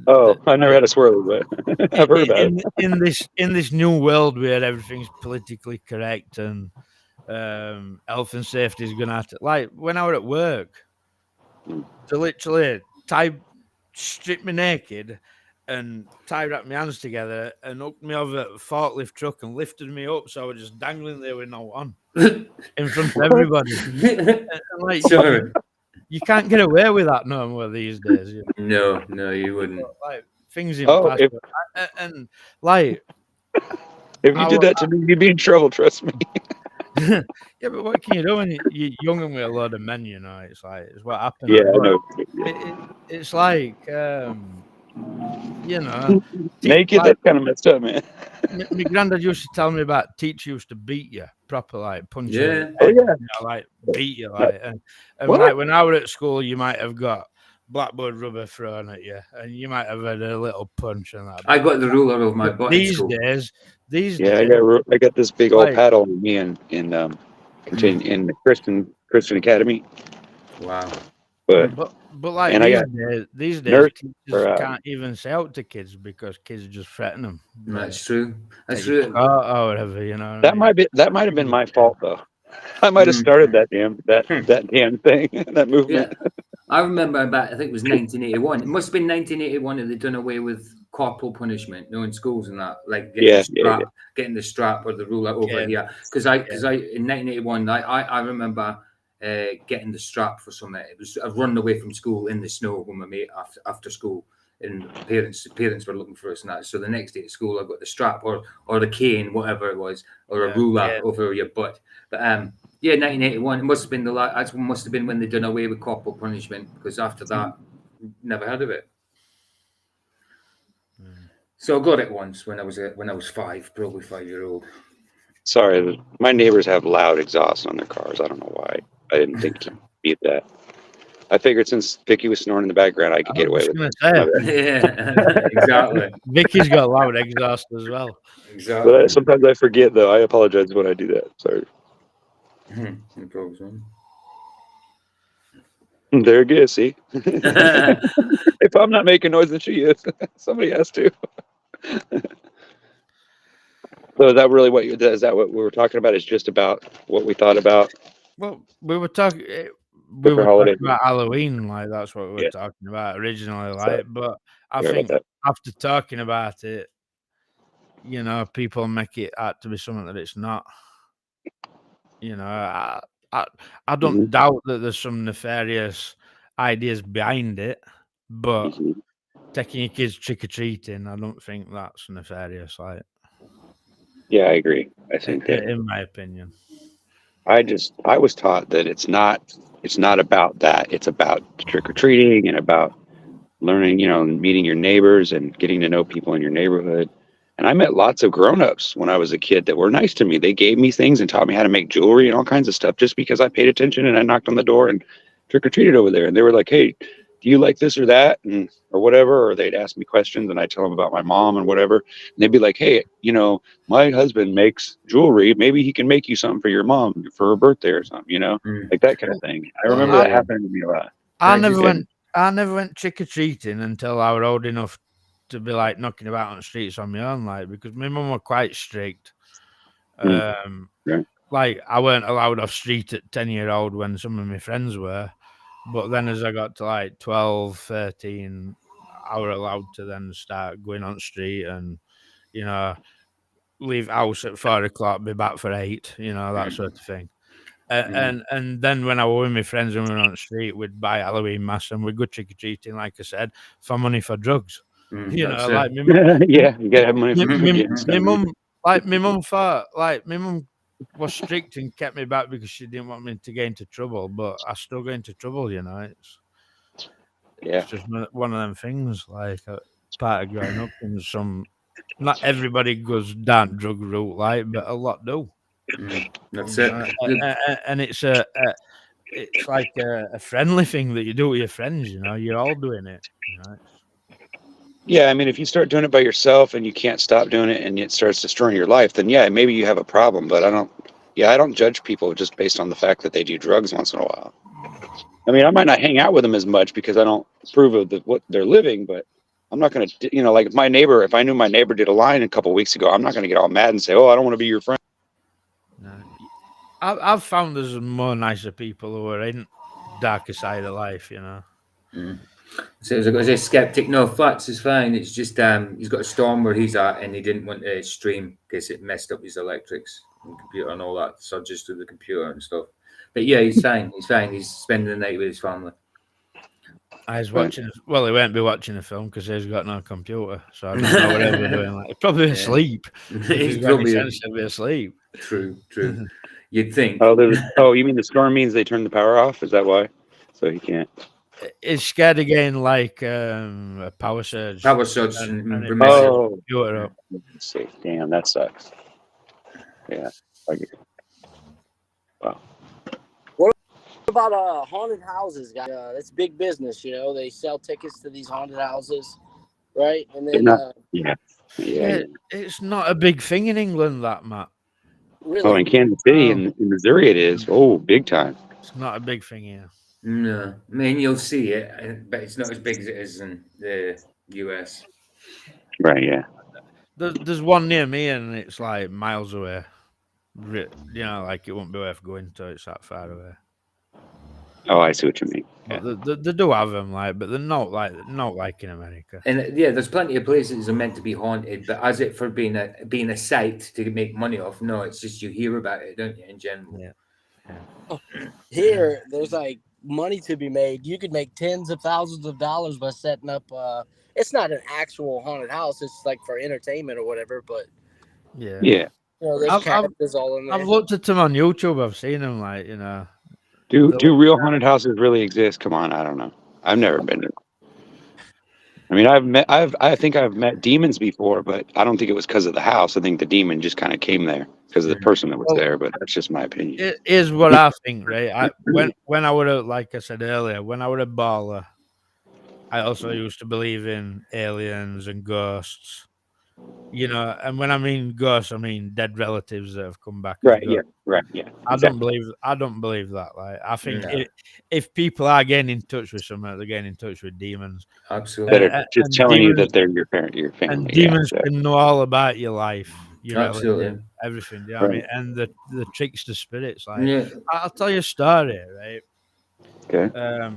E: I never had a swirly, but I've heard about
A: it. In this new world where everything's politically correct and health and safety is going to have to, like when I was at work, to literally strip me naked and wrapped my hands together and hooked me over a forklift truck and lifted me up, so I was just dangling there with no on in front of everybody. and like,
C: Sorry.
A: You can't get away with that no more these days.
C: No, you wouldn't.
A: Like things in the past, and like
E: if you did that to me, you'd be in trouble. Trust me.
A: Yeah, but what can you do when you're young and with a lot of men? It's like it's what happened.
E: Yeah, I know.
A: It's like
E: naked. That's kind of messed up, man.
A: My granddad used to tell me about teacher used to beat you proper, like punch you.
E: Yeah.
A: Like beat you, like and like when I was at school, you might have got blackboard rubber thrown at you, and you might have had a little punch and that.
C: I got the ruler of my butt.
A: These days,
E: I got this big old paddle on me in the Christian Academy.
C: Wow.
E: But
A: like these days teachers can't even say out to kids because kids just threaten them.
C: That's true. That's true.
A: Or whatever,
E: That might have been my fault though. I might have started that damn thing, that movement.
C: Yeah. I remember I think it was 1981. It must have been 1981 that they'd done away with corporal punishment, in schools and that, like getting the strap or the ruler over here. Because in 1981, I remember getting the strap for something. It was I've run away from school in the snow with my mate after school, and parents were looking for us and that. So the next day at school, I got the strap or the cane, whatever it was, or a ruler over your butt. But 1981. It must have been must have been when they done away with corporal punishment, because after that, never heard of it. So I got it once when I was 5, probably 5-year-old.
E: Sorry, my neighbors have loud exhaust on their cars. I don't know why. I didn't think to beat that. I figured since Vicky was snoring in the background, I could get away with it.
C: Yeah, exactly.
A: Vicky's got loud exhaust as well.
C: Exactly.
E: But sometimes I forget, though. I apologize when I do that. Sorry.
C: No problem.
E: There it is. See, if I'm not making noise, then she is. Somebody has to. So is that really what we were talking about? Is just about what we thought about?
A: Well, we were talking about Halloween, like that's what we were talking about originally, like. But I think after talking about it, people make it out to be something that it's not. I don't doubt that there's some nefarious ideas behind it, but taking your kids trick or treating, I don't think that's nefarious. Like,
E: yeah, I agree. I think that,
A: in my opinion.
E: I was taught that it's not about that. It's about trick or treating and about learning, meeting your neighbors and getting to know people in your neighborhood. And I met lots of grown-ups when I was a kid that were nice to me. They gave me things and taught me how to make jewelry and all kinds of stuff just because I paid attention and I knocked on the door and trick or treated over there. And they were like, "Hey, do you like this or that?" And or whatever. Or they'd ask me questions and I tell them about my mom and whatever. And they'd be like, "Hey, my husband makes jewelry. Maybe he can make you something for your mom for her birthday or something, like that kind of thing." I
A: Well,
E: remember that happening to me a lot.
A: I
C: Like you
A: never
C: said,
A: went. I never went trick or treating until I was old enough to be like knocking about on the streets on my own, like because my mum were quite strict.
E: Mm,
A: Um,
E: right.
A: like I weren't allowed off street at 10-year-old when some of my friends were, but then as I got to like 12, 13, I were allowed to then start going on street and you know leave house at 4 o'clock, be back for 8, that sort of thing. And then when I was with my friends and we were on the street, we'd buy Halloween masks and we'd go trick or treating, like I said, for money for drugs.
C: that's
A: Like
C: it.
E: Yeah, you gotta have money for getting stuff.
A: my mum, like my mum thought, like my mum was strict and kept me back because she didn't want me to get into trouble, but I still get into trouble. It's
E: Yeah.
A: just one of them things, like part of growing up in some. Not everybody goes down drug route, like, but a lot do.
C: That's
A: You
C: it.
A: know, and it's like a friendly thing that you do with your friends. You're all doing it.
E: Yeah, I mean, if you start doing it by yourself and you can't stop doing it and it starts destroying your life, then yeah, maybe you have a problem. But I don't judge people just based on the fact that they do drugs once in a while. I mean, I might not hang out with them as much because I don't approve of what they're living, but I'm not going to, like if I knew my neighbor did a line a couple weeks ago, I'm not going to get all mad and say, "Oh, I don't want to be your friend."
A: No. I've found there's more nicer people who are in darker side of life.
C: So as a skeptic, no, Flats is fine. It's just he's got a storm where he's at, and he didn't want to stream because it messed up his electrics and computer and all that surges through the computer and stuff. But yeah, he's fine. He's fine. He's spending the night with his family.
A: I was
E: Right.
A: watching. Well, he won't be watching a film because he's got no computer, so I don't know what he'll be doing. Like, he's probably
C: Yeah.
A: asleep. If
C: He's
A: he's got any
C: probably
A: sense, he'll be asleep.
C: true. You'd think.
E: Oh, you mean the storm means they turned the power off? Is that why? So he can't.
A: He's scared again, like a power surge.
C: Power surge
A: and it
C: and
A: messes
C: message.
A: the
E: Oh,
A: computer up.
E: let's see. Damn, that sucks. Yeah. Wow.
F: What about haunted houses, guys? It's big business, They sell tickets to these haunted houses, right? And then
E: Yeah.
A: It's not a big thing in England, that, Matt.
F: really,
E: Oh, in Kansas City,
A: Oh.
E: in Missouri, it is. Oh, big time.
A: It's not a big thing here.
C: No, I mean you'll see it, but it's not as big as it is in the US.
E: Right. Yeah.
A: There's one near me, and it's like miles away. Like it won't be worth going to. It's that far away.
E: Oh, I see what you mean. Yeah.
A: But they do have them, but they're not like in America.
C: And yeah, there's plenty of places that are meant to be haunted, but as it for being a site to make money off, no, it's just you hear about it, don't you? In general,
A: Yeah.
F: here there's like money to be made. You could make tens of thousands of dollars by setting up. It's not an actual haunted house. It's like for entertainment or whatever. But
A: Yeah.
E: Yeah.
F: there's characters all in there.
A: I've looked at them on YouTube. I've seen them,
E: Do real haunted houses really exist? Come on, I don't know. I've never been to. I mean, I think I've met demons before, but I don't think it was because of the house. I think the demon just kind of came there because of the person that was there. But that's just my opinion.
A: It is what I think, right? When I would have, like I said earlier, when I was a baller, I also used to believe in aliens and ghosts. And when I mean ghosts, I mean dead relatives that have come back.
E: Right. Yeah. Right. Yeah.
A: I don't believe that. Like, I think
C: No.
A: if people are getting in touch with someone, they're getting in touch with demons.
C: absolutely.
E: That are just telling you that they're your parent, your family.
A: And demons can know all about your life, your
C: Absolutely.
A: relative, everything. You know what I
E: Right.
A: mean? And the trickster spirits. Like,
C: Yeah.
A: I'll tell you a story, right?
E: Okay.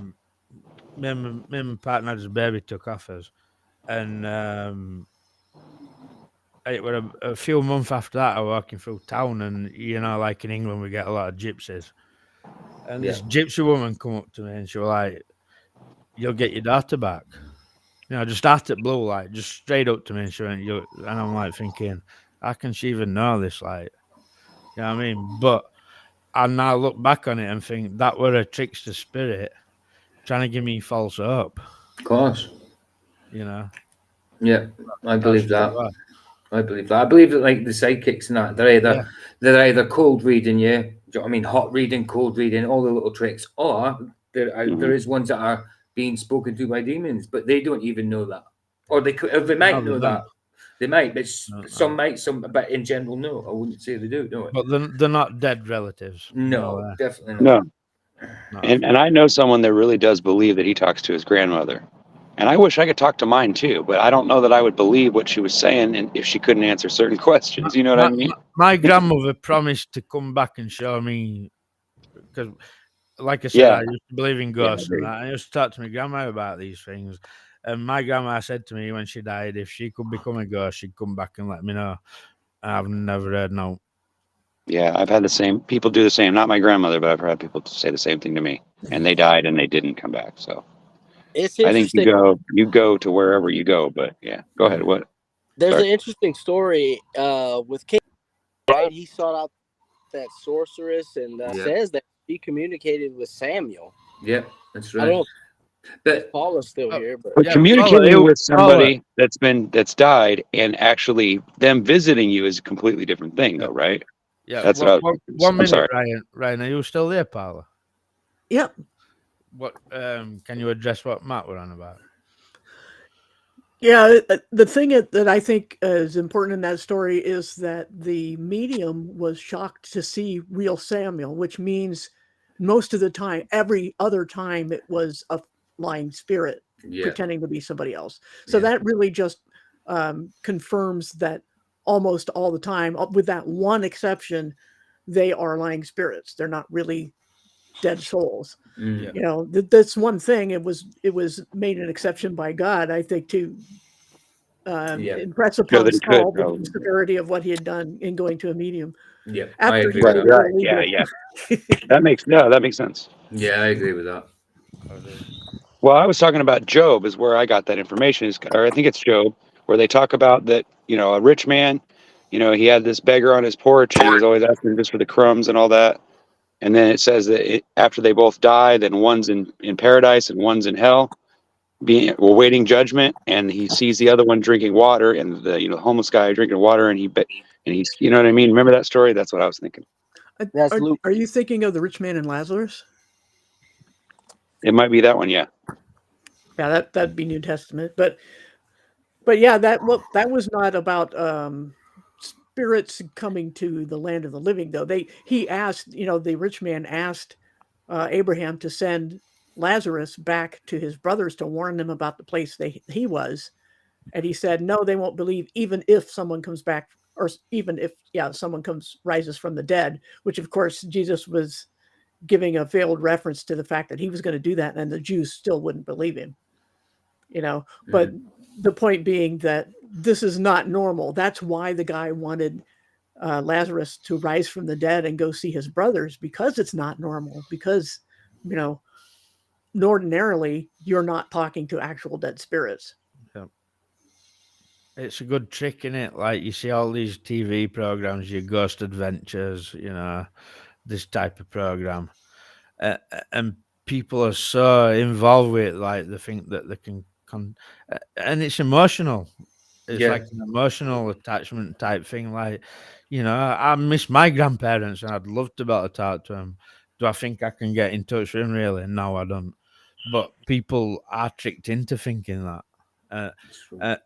A: Me and my partner had his baby took off us, and it was a few months after that. I was walking through town, and like in England, we get a lot of gypsies. And this gypsy woman come up to me, and she was like, "You'll get your daughter back." Just out at blue, like just straight up to me, and she went, and I'm like thinking, how can she even know this? Like, you know what I mean? But I now look back on it and think that were a trickster spirit trying to give me false hope.
C: Of course.
A: You know,
C: Yeah, I
A: that's
C: believe
A: what it
C: that.
A: was.
C: I believe that. I believe that, like the sidekicks and that,
A: Yeah.
C: they're either cold reading you. Do you know what I mean? Hot reading, cold reading, all the little tricks, or there is ones that are being spoken to by demons, but they don't even know that, or they could, or they might
A: No, they
C: know
A: don't.
C: that. They might, but
A: No,
C: some might, some, but in general, no. I wouldn't say they do. No,
A: but they're not dead relatives.
C: no, definitely not.
E: No.
A: Not at
E: And I know someone that really does believe that he talks to his grandmother. And I wish I could talk to mine too, but I don't know that I would believe what she was saying and if she couldn't answer certain questions. You know what I mean?
A: my grandmother promised to come back and show me, because, like I said,
E: Yeah.
A: I used to believe in
E: Yeah, I
A: ghosts and
E: agree.
A: that. I used to talk to my grandma about these things. And my grandma said to me when she died, if she could become a ghost, she'd come back and let me know. I've never heard no.
E: Yeah, I've had the same people do the same. Not my grandmother, but I've had people say the same thing to me. And they died and they didn't come back. So
F: It's
E: I think
F: interesting.
E: you go to wherever you go, but yeah. Go ahead. What?
F: There's
E: Sorry.
F: an interesting story with King. Right, he sought out that sorceress and
C: Yeah.
F: says that he communicated with Samuel.
C: Yeah, that's
F: I
C: right.
F: don't know
C: But
F: if Paula's still
A: Oh,
F: here, but
E: But
A: yeah,
E: communicating
A: Paula,
E: with
A: Paula,
E: somebody that's died and actually them visiting you is a completely different thing,
A: yeah,
E: though, right?
A: yeah.
E: That's what I was
A: One
E: confused. I'm
A: minute,
E: sorry.
A: Ryan. Ryan, are you still there, Paula?
B: Yep.
A: What can you address what Matt were on about?
B: Yeah, the thing that I think is important in that story is that the medium was shocked to see real Samuel, which means most of the time, every other time, it was a lying spirit
C: yeah,
B: pretending to be somebody else. So
C: yeah,
B: that really just confirms that almost all the time, with that one exception, they are lying spirits. They're not really dead souls.
A: Yeah,
B: You know, that's one thing. It was made an exception by God, I think, to
C: yeah,
B: impress
E: Know
B: upon
E: that he could,
B: Saul the
E: probably.
B: severity of what he had done in going to a medium
C: yeah. I
B: after he
C: agree with
E: Right,
B: made
C: that.
B: it
E: right. Yeah,
B: illegal.
E: yeah. That makes sense.
C: Yeah, I agree with that.
E: Well, I was talking about Job is where I got that information, is, or I think it's Job, where they talk about that, a rich man, he had this beggar on his porch and he was always asking just for the crumbs and all that. And then it says that after they both die, then one's in paradise and one's in hell, awaiting judgment. And he sees the other one drinking water, and the homeless guy drinking water, and he's, you know what I mean? Remember that story? That's what I was thinking.
F: that's
B: Are,
F: Luke.
B: are you thinking of the rich man and Lazarus?
E: It might be that one, yeah.
B: Yeah, that'd be New Testament. But yeah, that was not about spirits coming to the land of the living, though. He asked, the rich man asked Abraham to send Lazarus back to his brothers to warn them about the place he was. And he said, no, they won't believe, even if someone comes back, or even if, someone rises from the dead, which of course Jesus was giving a veiled reference to the fact that he was going to do that, and the Jews still wouldn't believe him. But the point being that this is not normal. That's why the guy wanted Lazarus to rise from the dead and go see his brothers, because it's not normal, because, ordinarily you're not talking to actual dead spirits.
A: yeah. It's a good trick, in it. Like you see all these TV programs, your Ghost Adventures, this type of program, and people are so involved with it, like they think that they can, and it's emotional. It's
C: Yeah,
A: like an emotional attachment type thing. Like, I miss my grandparents, and I'd love to be able to talk to them. Do I think I can get in touch with them? Really? No, I don't. But people are tricked into thinking that. Uh,
C: that's true.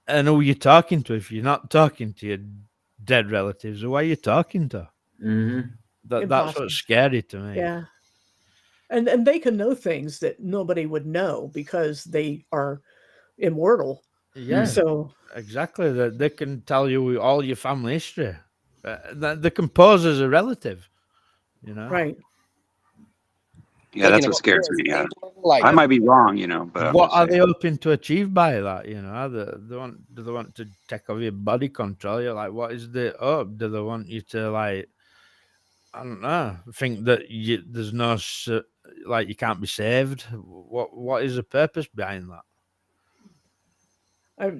A: and who you talking to? If you're not talking to your dead relatives, who are you talking to?
C: Mm-hmm.
A: That's
B: Impossible.
A: what's scary to me.
B: Yeah. And they can know things that nobody would know because they are immortal.
A: Yeah,
B: So
A: exactly. That they can tell you all your family history. They can pose as a relative.
B: right.
E: Yeah,
F: They
E: that's
F: can
E: what
F: appear
E: scares
F: as
E: me. Yeah.
F: neighbor, like
E: I might be wrong, but I'm
A: What
E: just
A: are
E: saying.
A: they hoping to achieve by that? Do they want to take over your body control? You like, what is the hope? Do they want you to, like, I don't know, think that there's no like you can't be saved? What is the purpose behind that?
B: I,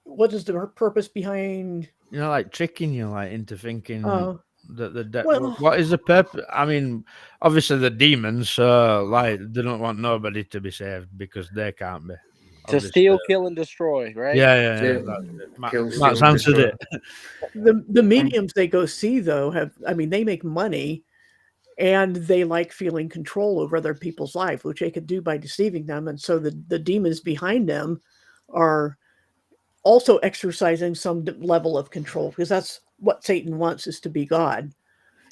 B: what is the purpose behind?
A: Like tricking you, like, into thinking
B: Uh, Well-
A: what is the purpose? I mean, obviously the demons, like they don't want nobody to be saved because they can't be.
F: To
A: Obviously.
F: steal, kill, and destroy, right?
A: Yeah.
C: Yeah.
A: That's it.
C: Kill, steal,
A: Matt's
C: and
A: answered
C: destroy.
A: it.
B: The mediums they go see though they make money, and they like feeling control over other people's life, which they could do by deceiving them. And so the demons behind them are also exercising some level of control, because that's what Satan wants, is to be God.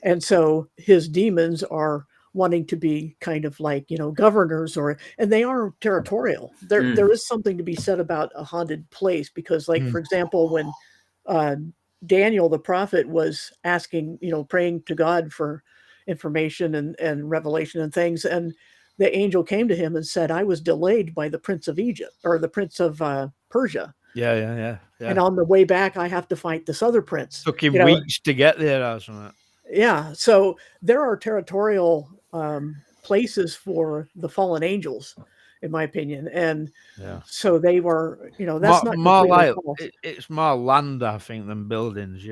B: And so his demons are wanting to be kind of like, governors, and they are territorial. There is something to be said about a haunted place, because, like, for example, when uh, Daniel the prophet was asking, praying to God for information and revelation and things, and the angel came to him and said, I was delayed by the prince of Egypt, or the prince of Persia.
A: Yeah.
B: And on the way back, I have to fight this other prince.
A: Took him weeks to get there or something.
B: Yeah. So there are territorial places for the fallen angels, in my opinion. And so they were, that's not
A: more like
B: false.
A: it's more land, I think, than buildings.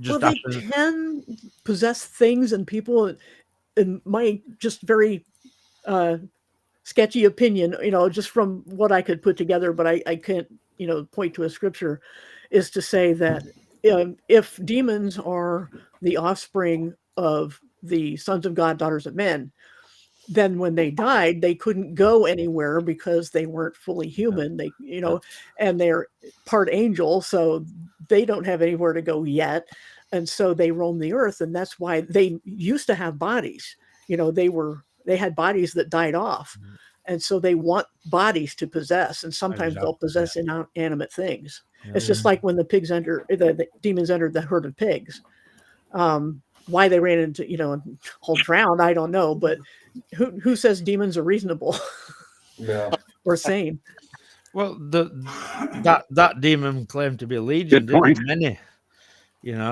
A: Just
B: Well, they can possess things and people. In my just very sketchy opinion, just from what I could put together, but I can't, point to a scripture, is to say that if demons are the offspring of the sons of God, daughters of men, then when they died, they couldn't go anywhere because they weren't fully human. They, and they're part angel, so they don't have anywhere to go yet. And so they roam the earth. And that's why they used to have bodies. They had bodies that died off. And so they want bodies to possess, and sometimes they'll possess inanimate things. It's just like when the demons entered the herd of pigs. Why they ran into, all drowned, I don't know, but who says demons are reasonable or sane?
A: Well, that demon claimed to be a legion, didn't many,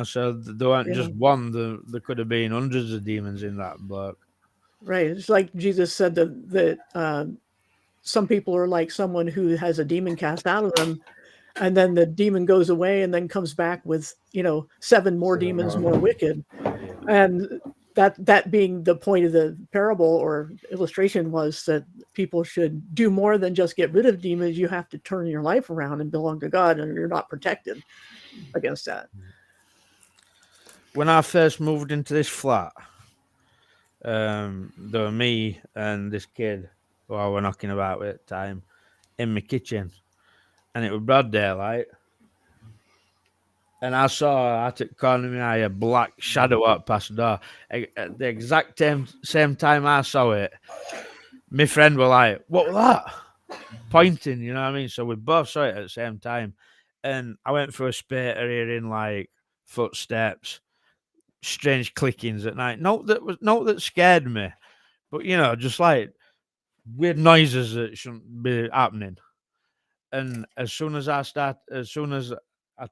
A: so there weren't just one. There could have been hundreds of demons in that bloke.
B: Right. It's like Jesus said that some people are like someone who has a demon cast out of them, and then the demon goes away and then comes back with 7 more demons more wicked. And that being the point of the parable or illustration was that people should do more than just get rid of demons. You have to turn your life around and belong to God, and you're not protected against that.
A: When I first moved into this flat, there were me and this kid who I were knocking about at the time in my kitchen, and it was broad daylight. And I saw at the corner of my eye a black shadow walk past the door. At the exact same time I saw it, my friend were like, "What was that?" Pointing, you know what I mean? So we both saw it at the same time. And I went through a spate of hearing like footsteps, strange clickings at night. Not that scared me, but just like weird noises that shouldn't be happening. And as soon as I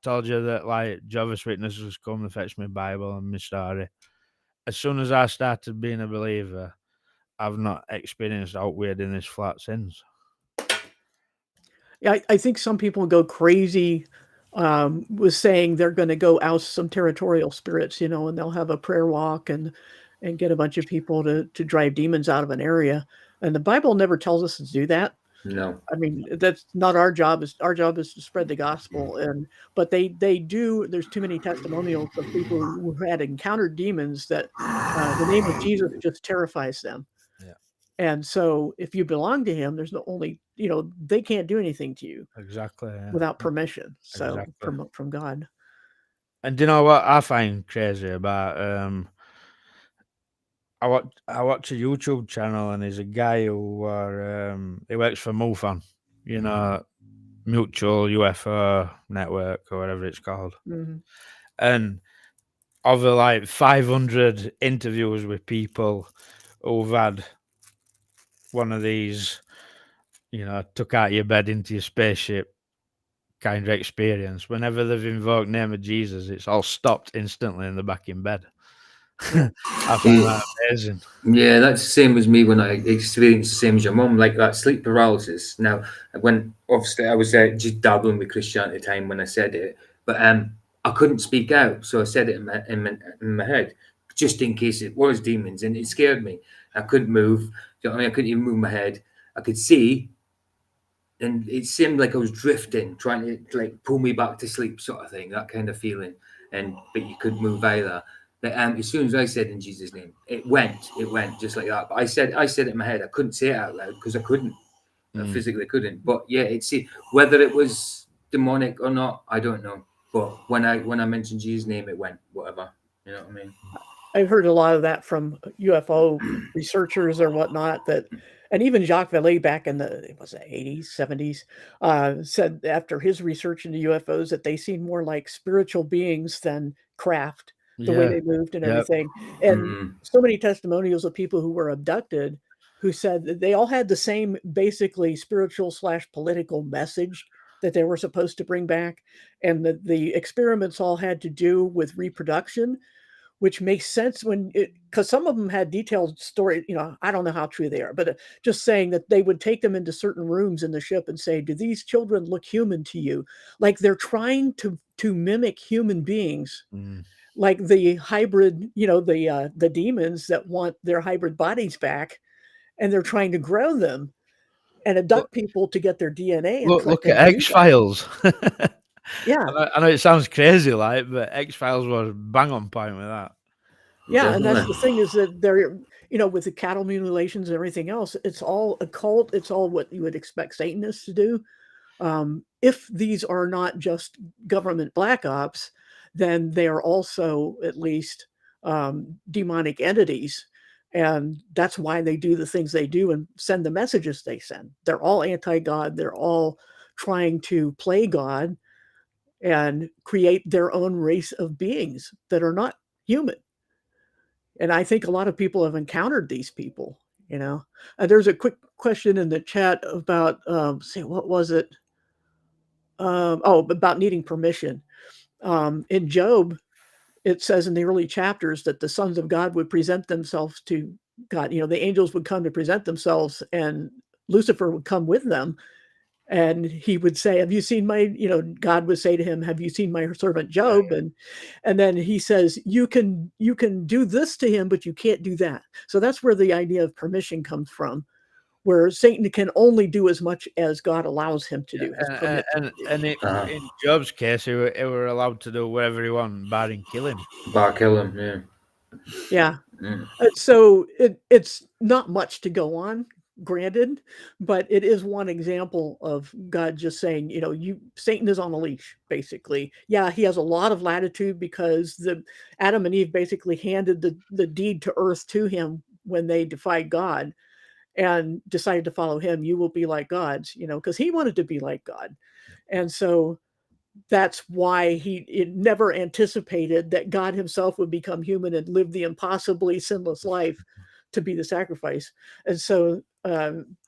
A: told you that like Jehovah's Witnesses was coming to fetch my Bible and my story, as soon as I started being a believer, I've not experienced out weird in this flat since.
B: Yeah, I think some people go crazy with saying they're going to go oust some territorial spirits, and they'll have a prayer walk and get a bunch of people to drive demons out of an area. And the Bible never tells us to do that.
C: No.
B: I mean, that's not our job. Our job is to spread the gospel. But they do. There's too many testimonials of people who had encountered demons that the name of Jesus just terrifies them.
A: Yeah.
B: And so if you belong to him, there's they can't do anything to you
A: Exactly. Yeah.
B: without permission. So
A: Exactly.
B: from God.
A: And do you know what I find crazy about I watch a YouTube channel, and there's a guy who he works for MUFON, Mutual UFO Network or whatever it's called.
B: Mm-hmm.
A: And over like 500 interviews with people who've had one of these, took out your bed into your spaceship kind of experience. Whenever they've invoked name of Jesus, it's all stopped instantly and they're back in bed. I find that amazing.
C: Yeah, that's the same as me when I experienced the same as your mum, like that sleep paralysis. Now, when obviously I was just dabbling with Christianity at the time when I said it, but I couldn't speak out, so I said it in my head, just in case it was demons, and it scared me. I couldn't move. You know what I mean? I couldn't even move my head. I could see, and it seemed like I was drifting, trying to like pull me back to sleep, sort of thing. That kind of feeling, but you couldn't move either. But as soon as I said in Jesus' name, it went just like that. But I said it in my head. I couldn't say it out loud because I couldn't. I physically couldn't. But yeah, it's whether it was demonic or not, I don't know. But when I mentioned Jesus' name, it went whatever. You know what I mean?
B: I've heard a lot of that from UFO researchers or whatnot that, and even Jacques Vallée back in the was it 80s, 70s, said after his research into UFOs that they seemed more like spiritual beings than craft, the way
A: Yeah.
B: they moved and
A: Yep.
B: everything. And
C: Mhm.
B: so many testimonials of people who were abducted who said that they all had the same basically spiritual / political message that they were supposed to bring back. And the experiments all had to do with reproduction, which makes sense when it because some of them had detailed story. I don't know how true they are, but just saying that they would take them into certain rooms in the ship and say, do these children look human to you? Like they're trying to mimic human beings,
A: Mm.
B: like the hybrid, the demons that want their hybrid bodies back, and they're trying to grow them and abduct people to get their DNA
A: Look
B: and
A: at
B: do
A: X
B: that.
A: Files.
B: Yeah.
A: I know it sounds crazy, like, but X Files was bang on point with that.
B: Yeah, and that's
C: Definitely.
B: the thing is that they're, with the cattle mutilations and everything else, it's all occult. It's all what you would expect Satanists to do. If these are not just government black ops, then they are also at least demonic entities. And that's why they do the things they do and send the messages they send. They're all anti God. They're all trying to play God and create their own race of beings that are not human. And I think a lot of people have encountered these people, there's a quick question in the chat about, say, what was it? About needing permission. In Job, it says in the early chapters that the sons of God would present themselves to God. The angels would come to present themselves, and Lucifer would come with them. And he would say, have you seen God would say to him, have you seen my servant Job? And then he says, you can do this to him, but you can't do that. So that's where the idea of permission comes from, where Satan can only do as much as God allows him to do, his permit to do.
A: And in Job's case, he were allowed to do whatever he wanted, barring kill him.
C: Bar kill him, yeah.
B: Yeah.
C: Mm.
B: So it's not much to go on, granted, but it is one example of God just saying, Satan is on a leash, basically. Yeah, he has a lot of latitude because the Adam and Eve basically handed the deed to earth to him when they defied God and decided to follow him. You will be like gods, because he wanted to be like God. And so that's why he never anticipated that God himself would become human and live the impossibly sinless life to be the sacrifice. And so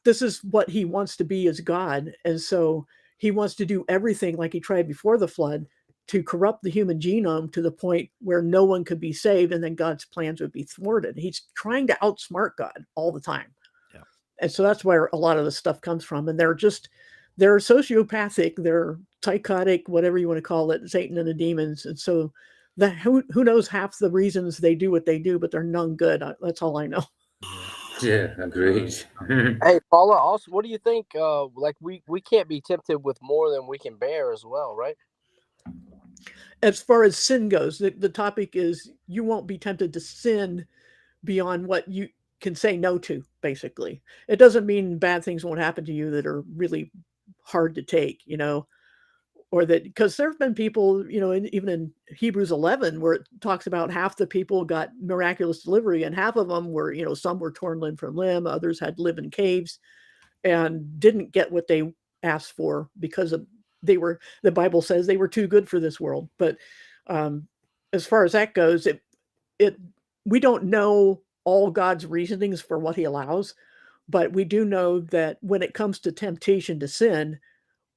B: this is what he wants to be as God. And so he wants to do everything like he tried before the flood to corrupt the human genome to the point where no one could be saved, and then God's plans would be thwarted. He's trying to outsmart God all the time.
A: Yeah.
B: And so that's where a lot of this stuff comes from. And they're sociopathic, they're psychotic, whatever you want to call it, Satan and the demons. And so that who knows half the reasons they do what they do, but they're none good. That's all I know.
C: Yeah, agreed.
F: Hey, Paula, also, what do you think? Like we can't be tempted with more than we can bear as well, right?
B: As far as sin goes, the topic is you won't be tempted to sin beyond what you can say no to, basically. It doesn't mean bad things won't happen to you that are really hard to take, or that, because there have been people, even in Hebrews 11, where it talks about half the people got miraculous delivery, and half of them were, some were torn limb from limb, others had to live in caves and didn't get what they asked for because of the Bible says they were too good for this world. But as far as that goes, we don't know all God's reasonings for what he allows, but we do know that when it comes to temptation to sin,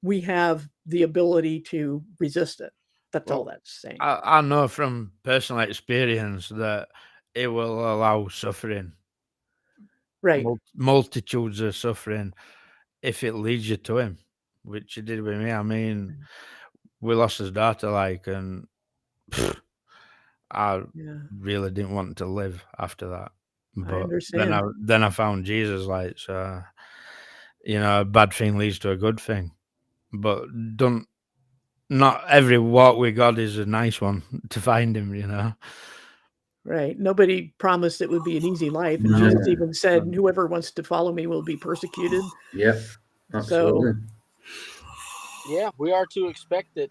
B: we have the ability to resist it. That's all that's saying.
A: I know from personal experience that it will allow suffering,
B: Right.
A: multitudes of suffering, if it leads you to him, which it did with me. I mean, we lost his daughter, and I
B: Yeah,
A: really didn't want to live after that.
B: I
A: But
B: understand.
A: then I found Jesus, like, so a bad thing leads to a good thing. But don't not every walk with God is a nice one to find him.
B: Right. Nobody promised it would be an easy life. And
C: No.
B: Jesus even said, whoever wants to follow me will be persecuted.
C: Yep.
B: So,
C: Absolutely.
F: Yeah, we are to expect it.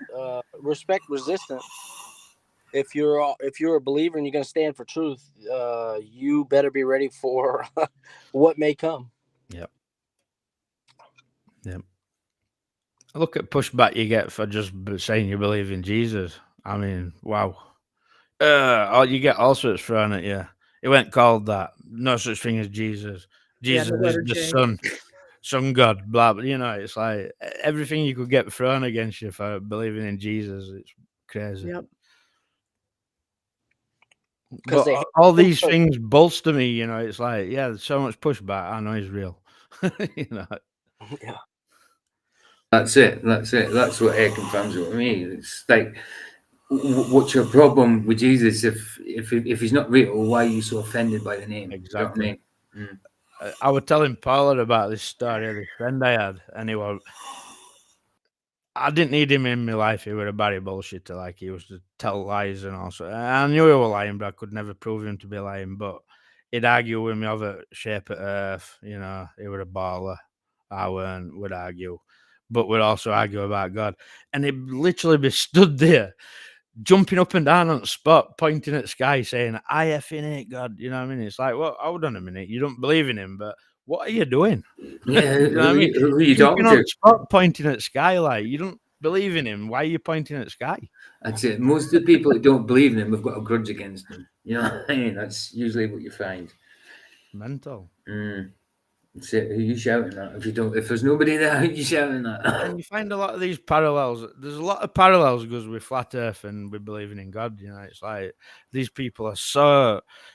F: Respect resistance. If you're a believer and you're going to stand for truth, you better be ready for what may come.
A: Yep. Look at pushback you get for just saying you believe in Jesus. I mean, wow. You get all sorts thrown at you. It went called that. No such thing as Jesus.
B: yeah,
A: Jesus
B: the
A: is
B: letter
A: the
B: J.
A: Son God, blah, blah. It's like everything you could get thrown against you for believing in Jesus. It's crazy.
B: Yep.
F: Because
A: But all these things bolster me. It's like, yeah, there's so much pushback. I know he's real.
F: Yeah.
C: That's it. That's what Air confirms with me. It's like, what's your problem with Jesus? If he's not real, why are you so offended by the name?
A: Exactly.
C: You know what I mean?
A: I was telling Paula about this story of this friend I had, and I didn't need him in my life. He was a Barry bullshitter. Like, he was to tell lies and all. So I knew he was lying, but I could never prove him to be lying. But he'd argue with me over shape of Earth. He was a baller. I weren't. Would argue, but would also argue about God. And he'd literally be stood there, jumping up and down on the spot, pointing at sky, saying, "I effing hate God." You know what I mean? It's like, well, hold on a minute. You don't believe in him, but what are you doing?
C: Yeah,
A: You know what I mean?
C: who are you
A: Jumping
C: talking
A: on
C: to?
A: the spot, pointing at sky, like, you don't believe in him. Why are you pointing at sky?
C: That's it. Most of the people that don't believe in him have got a grudge against him. You know what I mean? That's usually what you find.
A: Mental.
C: That's it. Who you shouting at? If there's nobody there, who you shouting at?
A: And you find a lot of these parallels. There's a lot of parallels goes with flat Earth and with believing in God. It's like these people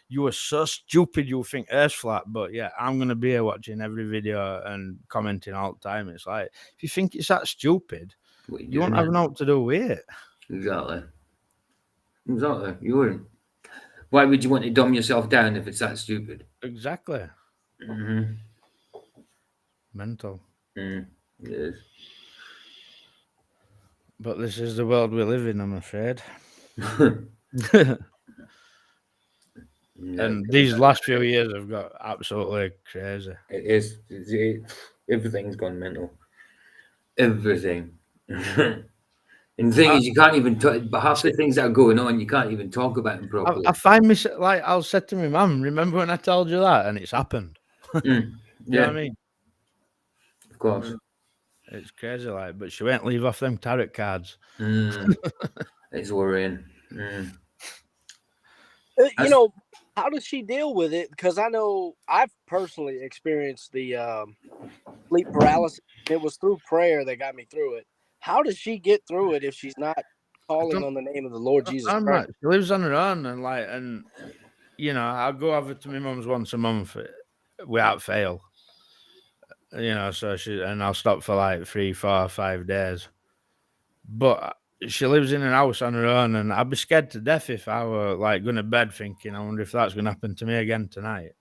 A: you are so stupid you think Earth's flat, but yeah, I'm gonna be here watching every video and commenting all the time. It's like, if you think it's that stupid, you won't have nothing to do with it.
C: Exactly. You wouldn't. Why would you want to dumb yourself down if it's that stupid?
A: Exactly.
C: Mm-hmm.
A: Mental.
C: Yes.
A: But this is the world we live in, I'm afraid. And these last few years have got absolutely crazy.
C: It is. Everything's gone mental. Everything. And the thing is, you can't even talk. But half the things that are going on, you can't even talk about them properly.
A: I find me like, I was said to my mum, remember when I told you that? And it's happened. You know what I mean?
C: Of course.
A: It's crazy, like, but she won't leave off them tarot cards.
C: It's worrying.
F: How does she deal with it? Because I know I've personally experienced the sleep paralysis. It was through prayer that got me through it. How does she get through it if she's not calling on the name of the Lord Jesus Christ?
A: She lives on her own, and I'll go over to my mum's once a month without fail. So I'll stop for like 3, 4, 5 days. But she lives in an house on her own, and I'd be scared to death if I were like going to bed thinking, I wonder if that's going to happen to me again tonight.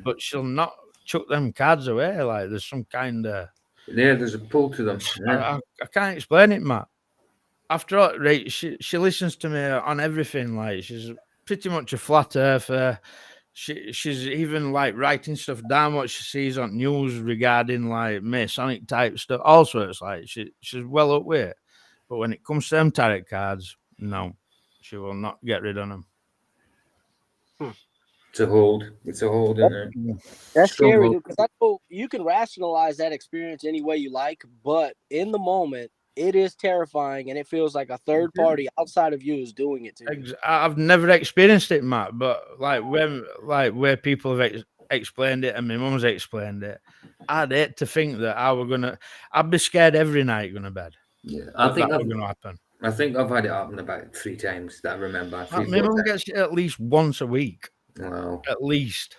A: But she'll not chuck them cards away. Like, there's some kind of
C: there's a pull to them.
A: I can't explain it, Matt. After all, right, she listens to me on everything. Like, she's pretty much a flat earther. She's even like writing stuff down what she sees on news regarding like Masonic type stuff. All sorts. Like, she's well up with it. But when it comes to them tarot cards, no, she will not get rid of them.
C: It's a hold, isn't it?
F: That's scary, because I know you can rationalize that experience any way you like, but in the moment, it is terrifying, and it feels like a third party outside of you is doing it to you.
A: I've never experienced it, Matt, but where people have explained it and my mum's explained it, I'd hate to think that I'd be scared every night going to bed.
C: Yeah, I think
A: that was going to happen.
C: I think I've had it happen about 3 times that I remember.
A: My mum gets it at least once a week.
C: Wow.
A: At least.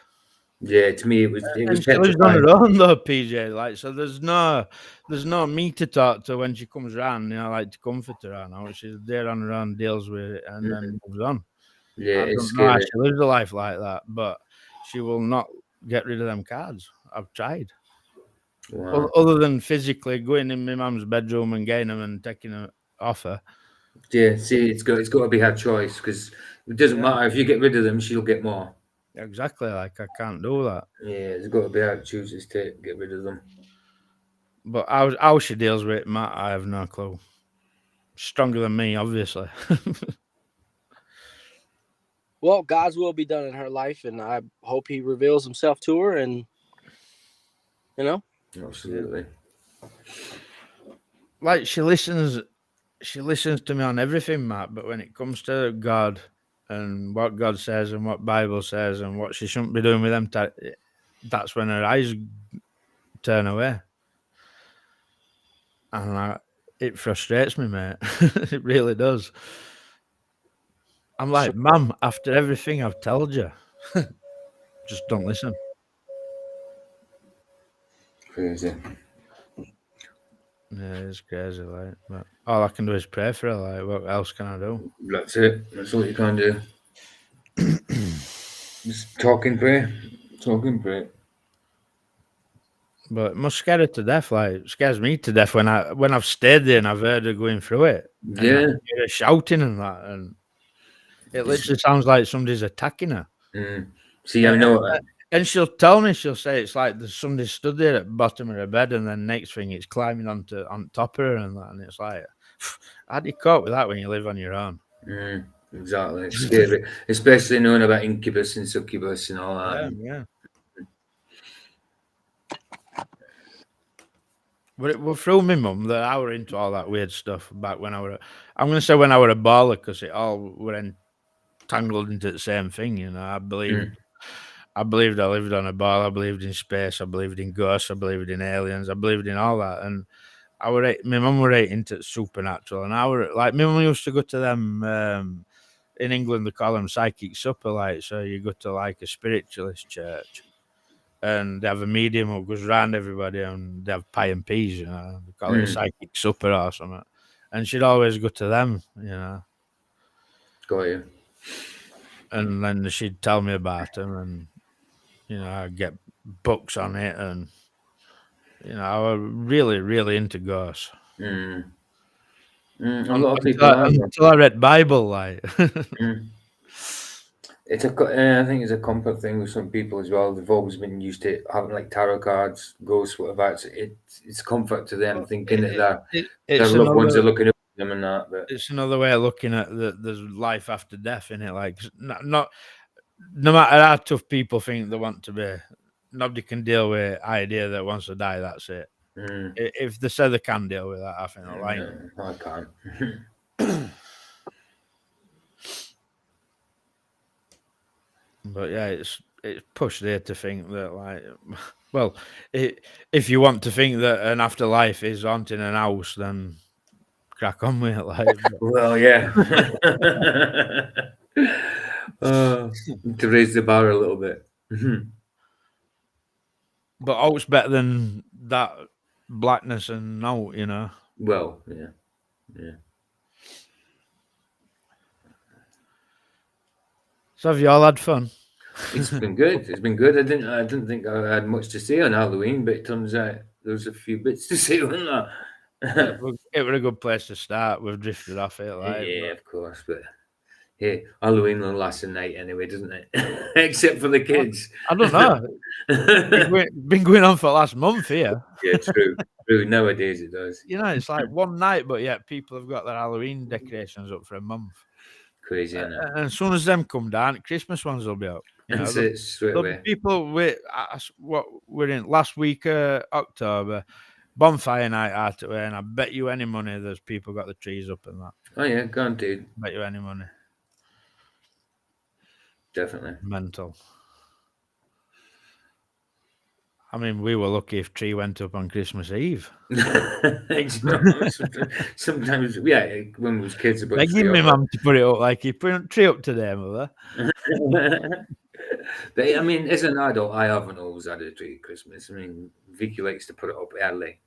C: Yeah, to me it was
A: And she lives on
C: petrifying.
A: her own though, PJ. Like, so there's no me to talk to when she comes round. You know, like to comfort her. I know she's there on her own, deals with it, and then moves on.
C: Yeah,
A: I
C: it's
A: don't know how
C: scary.
A: she lives a life like that, but she will not get rid of them cards. I've tried.
C: Wow.
A: Other than physically going in my mum's bedroom and getting them and taking them off her.
C: Yeah, see, it's got to be her choice because it doesn't
A: Yeah.
C: matter if you get rid of them, she'll get more.
A: Exactly. Like I can't do that.
C: Yeah, it's got to be her that chooses to get rid of them.
A: But how she deals with it, Matt, I have no clue. Stronger than me, obviously.
F: Well, God's will be done in her life, and I hope He reveals Himself to her, and
C: Absolutely.
A: Like she listens to me on everything, Matt. But when it comes to God and what God says and what Bible says and what she shouldn't be doing with them, that's when her eyes turn away, and it frustrates me, mate. It really does. I'm like, Mum, after everything I've told you, just don't listen.
C: Crazy.
A: Yeah, it's crazy, like. But all I can do is pray for her. Like, what else can I do?
C: That's it. That's all you can do. Just talk and pray. Talk and pray.
A: But it must scare her to death. Like, it scares me to death when I've stayed there and I've heard her going through it. And I
C: Yeah.
A: hear her shouting and that, and it literally sounds like somebody's attacking her.
C: See, I know.
A: And she'll tell me, she'll say it's like there's somebody stood there at the bottom of her bed, and then next thing it's climbing on top of her and that, and it's like, how do you cope with that when you live on your own?
C: Exactly, it's scary, especially knowing about incubus and succubus and all that.
A: Yeah. But it was through my mum that I were into all that weird stuff back when I'm going to say when I were a baller, because it all were entangled into the same thing, you know. I believed I lived on a ball. I believed in space. I believed in ghosts. I believed in aliens. I believed in all that. And my mum were into supernatural. And I were like, my mum used to go to them, in England, they call them psychic supper. Like, so you go to like a spiritualist church and they have a medium who goes round everybody and they have pie and peas, you know. They call it a psychic supper or something. And she'd always go to them, you know.
C: Got you.
A: And then she'd tell me about them and, you know, I'd get books on it, and you know, I was really, really into ghosts.
C: A lot of people
A: until I read Bible, like.
C: It's I think it's a comfort thing with some people as well. They've always been used to having like tarot cards, ghosts, whatever. It's comfort to them, thinking that their loved ones are looking up at them and that. But
A: it's another way of looking at there's life after death in it. Like, not no matter how tough people think they want to be, nobody can deal with the idea that once they die, that's it. If they say they can deal with that, I think they're lying.
C: No, I can't.
A: But yeah, it's pushed there to think that, like, well, if you want to think that an afterlife is haunting an house, then crack on with it. Like,
C: well, yeah. To raise the bar a little bit.
A: But out's better than that blackness and no, you know.
C: Well, yeah.
A: So have you all had fun?
C: It's been good. It's been good. I didn't think I had much to say on Halloween, but it turns out there's a few bits to say on that.
A: It was a good place to start. We've drifted off it, like,
C: yeah, of course, but hey, Halloween will last a night anyway, doesn't it? Except for the kids.
A: I don't know. Been going on for the last month here.
C: Yeah, true. Nowadays it does.
A: You know, it's like one night, but yet people have got their Halloween decorations up for a month.
C: Crazy, isn't it?
A: And as soon as them come down, Christmas ones will be up. You know,
C: straight away.
A: People what we're in last week, October, bonfire night out away, and I bet you any money there's people got the trees up and that.
C: Oh yeah, guaranteed.
A: Bet you any money.
C: Definitely.
A: Mental. I mean, we were lucky if tree went up on Christmas Eve.
C: Sometimes, yeah, when we was kids,
A: Begging me mum to put it up, like, you put a tree up today, mother.
C: But I mean, as an adult, I haven't always had a tree at Christmas. I mean, Vicky likes to put it up early,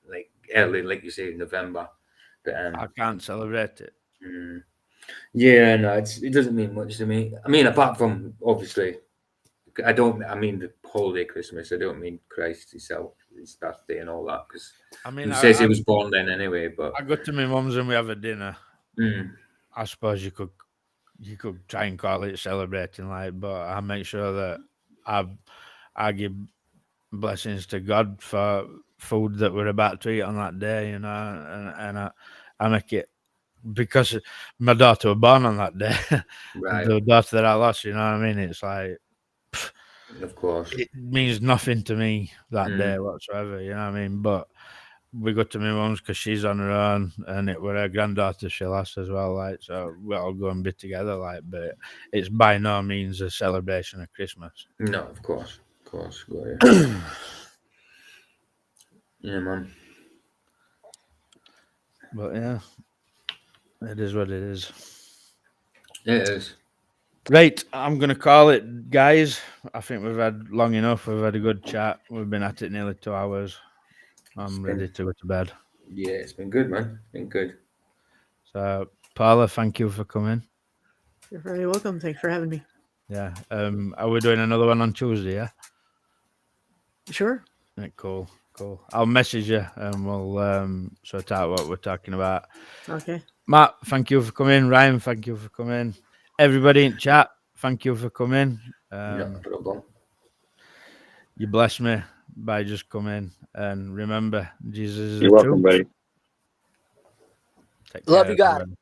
C: like you say, in November. But
A: I can't celebrate it.
C: yeah, no, it doesn't mean much to me. I mean, apart from obviously, I mean the holiday Christmas. I don't mean Christ himself, his birthday and all that, because
A: I mean,
C: he says he was born then anyway. But
A: I go to my mum's and we have a dinner.
C: mm,
A: I suppose you could try and call it celebrating, like, but I make sure that I give blessings to God for food that we're about to eat on that day, you know, and I make it because my daughter was born on that day,
C: right,
A: the daughter that I lost, you know what I mean? It's like,
C: of course.
A: it means nothing to me that
C: Mm.
A: day whatsoever, you know what I mean? But we go to my mum's because she's on her own, and it were her granddaughter she lost as well, like, so we all go and be together, like, but it's by no means a celebration of Christmas.
C: No, of course, got you. Yeah, man.
A: But yeah, it is what it is.
C: It is.
A: Right, I'm gonna call it, guys. I think we've had long enough. We've had a good chat. We've been at it nearly 2 hours. I'm ready to go to bed.
C: Yeah, it's been good, man. It's been good.
A: So, Paula, thank you for coming.
B: You're very welcome. Thanks for having me.
A: Yeah. Are we doing another one on Tuesday? Yeah.
B: Sure.
A: Right, cool. I'll message you and we'll sort out what we're talking about.
B: Okay.
A: Matt, thank you for coming. Ryan, thank you for coming. Everybody in chat, thank you for coming.
C: No problem.
A: You blessed me by just coming. And remember, Jesus is
E: You're
A: the
E: welcome,
A: truth.
E: buddy.
A: Take
F: Love
A: care,
F: you, guys.
A: everyone.